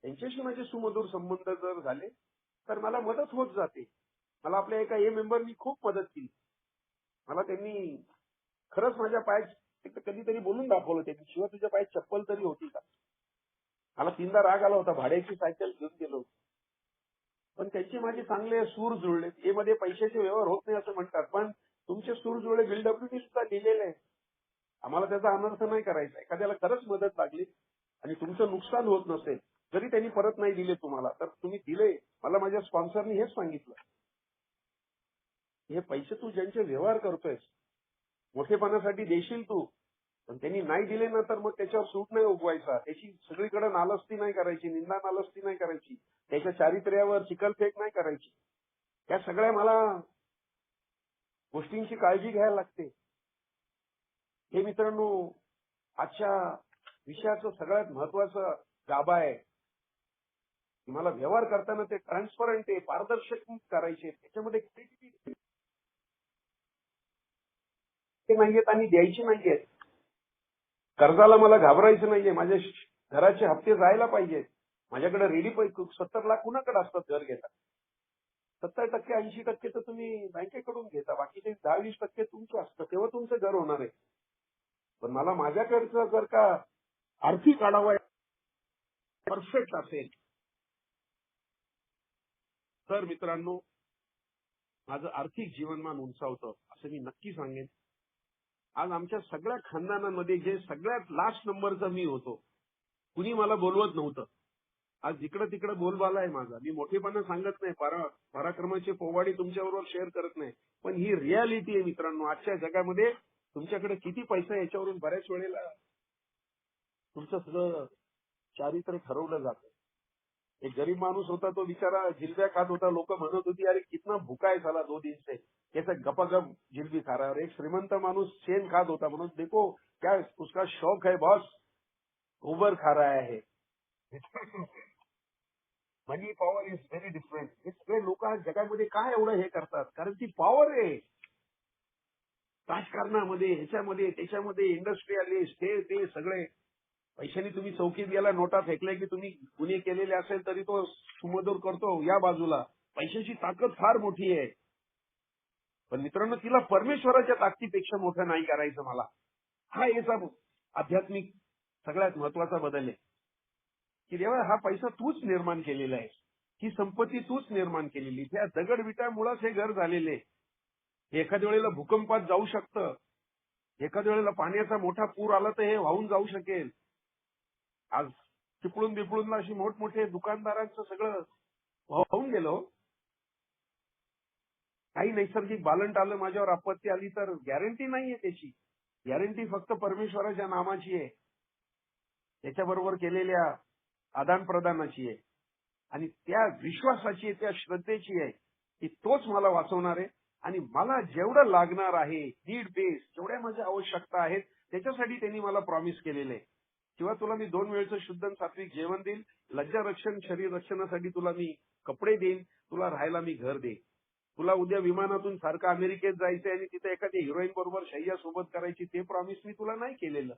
त्यांच्याशी माझे सुमधुर संबंध जर झाले तर मला मदत होत जाते. मला आपल्या एका मेंबरनी खूप मदत केली. मला त्यांनी खरंच माझ्या पायात कधीतरी बोलून दाखवलं त्यांनी, शिवाय तुझ्या पायात चप्पल तरी होती का? मला 3दा राग आला होता, भाड्याची सायकल घेऊन गेलो. पण त्यांचे माझे चांगले सूर जुळले. ए मध्ये पैशाचे व्यवहार होत नाही असं म्हणतात, पण तुमचे सूर जुळले. बीएलडब्ल्यूनी सुद्धा लिहिलेलं आहे. आम्हाला त्याचा अनर्थ नाही करायचा. एखाद्याला खरंच मदत लागली आणि तुमचं नुकसान होत नसेल, जरी त्यांनी परत नाही दिले तुम्हाला, तर तुम्ही दिले. मला माझ्या स्पॉन्सरनी हेच सांगितलं, हे पैसे तू ज्यांचे व्यवहार करतोयस, मोठेपणासाठी देशील तू, पण त्यांनी नाही दिले ना, तर मग त्याच्यावर सूट नाही उगवायचा. त्याची सगळीकडे नालस्ती नाही करायची, निंदा नालस्ती नाही करायची, त्याच्या चारित्र्यावर चिखलफेक नाही करायची. या सगळ्या मला गोष्टींची काळजी घ्यायला लागते. हे मित्रांनो, आजच्या विषयाचं सगळ्यात महत्वाचं गाभा आहे. मला व्यवहार करताना ते ट्रान्सपरंट आहे, पारदर्शक करायचे. त्याच्यामध्ये टक्के नाहीयेत आणि द्यायची नाहीयेत. कर्जाला मला घाबरायचं नाहीये. माझ्या घराचे हप्ते जायला पाहिजेत. माझ्याकडे रेडी 70 लाख कुणाकडे असतात घर घेतात. 70% 80% तर तुम्ही बँकेकडून घेता. बाकीचे 10-20% तुमचं असतं. तेव्हा तुमचं घर होणार आहे. पण मला माझ्याकडचं जर का आर्थिक आढावा परफेक्ट असेल तर मित्रांनो माझं आर्थिक जीवनमान उंचावतं असं मी नक्की सांगेन. आज आमच्या सगळ्या खानदानामध्ये जे सगळ्यात लास्ट नंबरचा मी होतो. कुणी मला बोलवत नव्हतं. आज जिकडं तिकडं बोलबाला आहे माझा. मी मोठेपणा सांगत नाही. पराक्रमाचे पोवाडे तुमच्याबरोबर शेअर करत नाही. पण ही रियालिटी आहे मित्रांनो. आजच्या जगामध्ये तुमच्याकडे किती पैसा याच्यावरून बऱ्याच वेळेला तुमचं सगळं चारित्र्य ठरवलं जातं. एक गरीब माणूस होता तो बिचारा जिलब्या खात होता. लोक म्हणत होती अरे कितना भुका है साला 2 दिन से, कैसा गपागप जिलबी खा रहा है. और एक श्रीमंत माणूस शेण खात होता. म्हणून देखो क्या उसका शौक है बॉस, गोबर खा रहा है. मनी पॉवर इज व्हेरी डिफरंट. हे सगळे लोक आज जगामध्ये काय एवढं हे करतात कारण ती पॉवर आहे. राजकारणामध्ये ह्याच्यामध्ये त्याच्यामध्ये इंडस्ट्रियलिस्ट ते सगळे पैशाने तुम्ही चौकीत गेला नोटा फेकल्या की तुम्ही गुन्हे केलेले असेल तरी तो सुमधुर करतो या बाजूला. पैशाची ताकद फार मोठी आहे. पण मित्रांनो तिला परमेश्वराच्या ताकदीपेक्षा मोठं नाही करायचं मला. हा याचा आध्यात्मिक सगळ्यात महत्वाचा बदल आहे की देवा हा पैसा तूच निर्माण केलेला आहे. ही संपत्ती तूच निर्माण केलेली. त्या दगडविटामुळेच हे घर झालेले. एखाद्या वेळेला भूकंपात जाऊ शकतं. एखाद्या वेळेला पाण्याचा मोठा पूर आला तर हे वाहून जाऊ शकेल. आज चिपळूण बिपळूणला अशी मोठमोठे दुकानदारांचं सगळं वाहून गेलो. काही नैसर्गिक बालंट आलं माझ्यावर आपत्ती आली तर गॅरंटी नाहीये त्याची. गॅरंटी फक्त परमेश्वराच्या नामाची आहे. त्याच्याबरोबर केलेल्या आदान प्रदानाची आहे आणि त्या विश्वासाची आहे, त्या श्रद्धेची आहे की तोच मला वाचवणार आहे आणि मला जेवढं लागणार आहे नीड बेस जेवढ्या माझ्या आवश्यकता आहेत त्याच्यासाठी त्यांनी मला प्रॉमिस केलेलं आहे. किंवा तुला मी 2 वेळचं शुद्ध आणि सात्विक जेवण देईन, लज्जा रक्षण शरीर रक्षणासाठी तुला मी कपडे देईन, तुला राहायला मी घर देईन. तुला उद्या विमानातून सारखं अमेरिकेत जायचंय आणि तिथे एखाद्या हिरोईन बरोबर शय्या सोबत करायची ते प्रॉमिस मी तुला नाही केलेलं.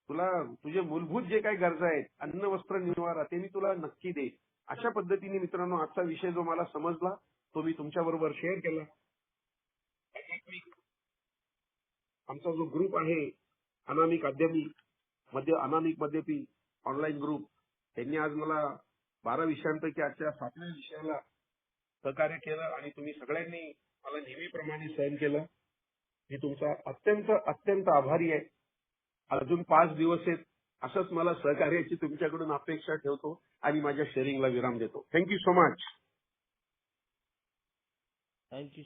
तुला तुझे मूलभूत जे काही गरजा आहेत अन्न वस्त्र निवारा ते मी तुला नक्की देईन. अशा पद्धतीने मित्रांनो आजचा विषय जो मला समजला तो मी तुमच्या बरोबर शेअर केला. आमचा जो ग्रुप आहे अनामिक मध्ये ऑनलाईन ग्रुप त्यांनी आज मला 12 विषयांपैकी आजच्या 7व्या विषयाला सहकार्य केलं आणि तुम्ही सगळ्यांनी मला नेहमीप्रमाणे सहन केलं. मी तुमचा अत्यंत आभारी आहे. अजून 5 दिवस आहेत. असंच मला सहकार्याची तुमच्याकडून अपेक्षा ठेवतो आणि माझ्या शेअरिंगला विराम देतो. Thank you so much. थँक्यू.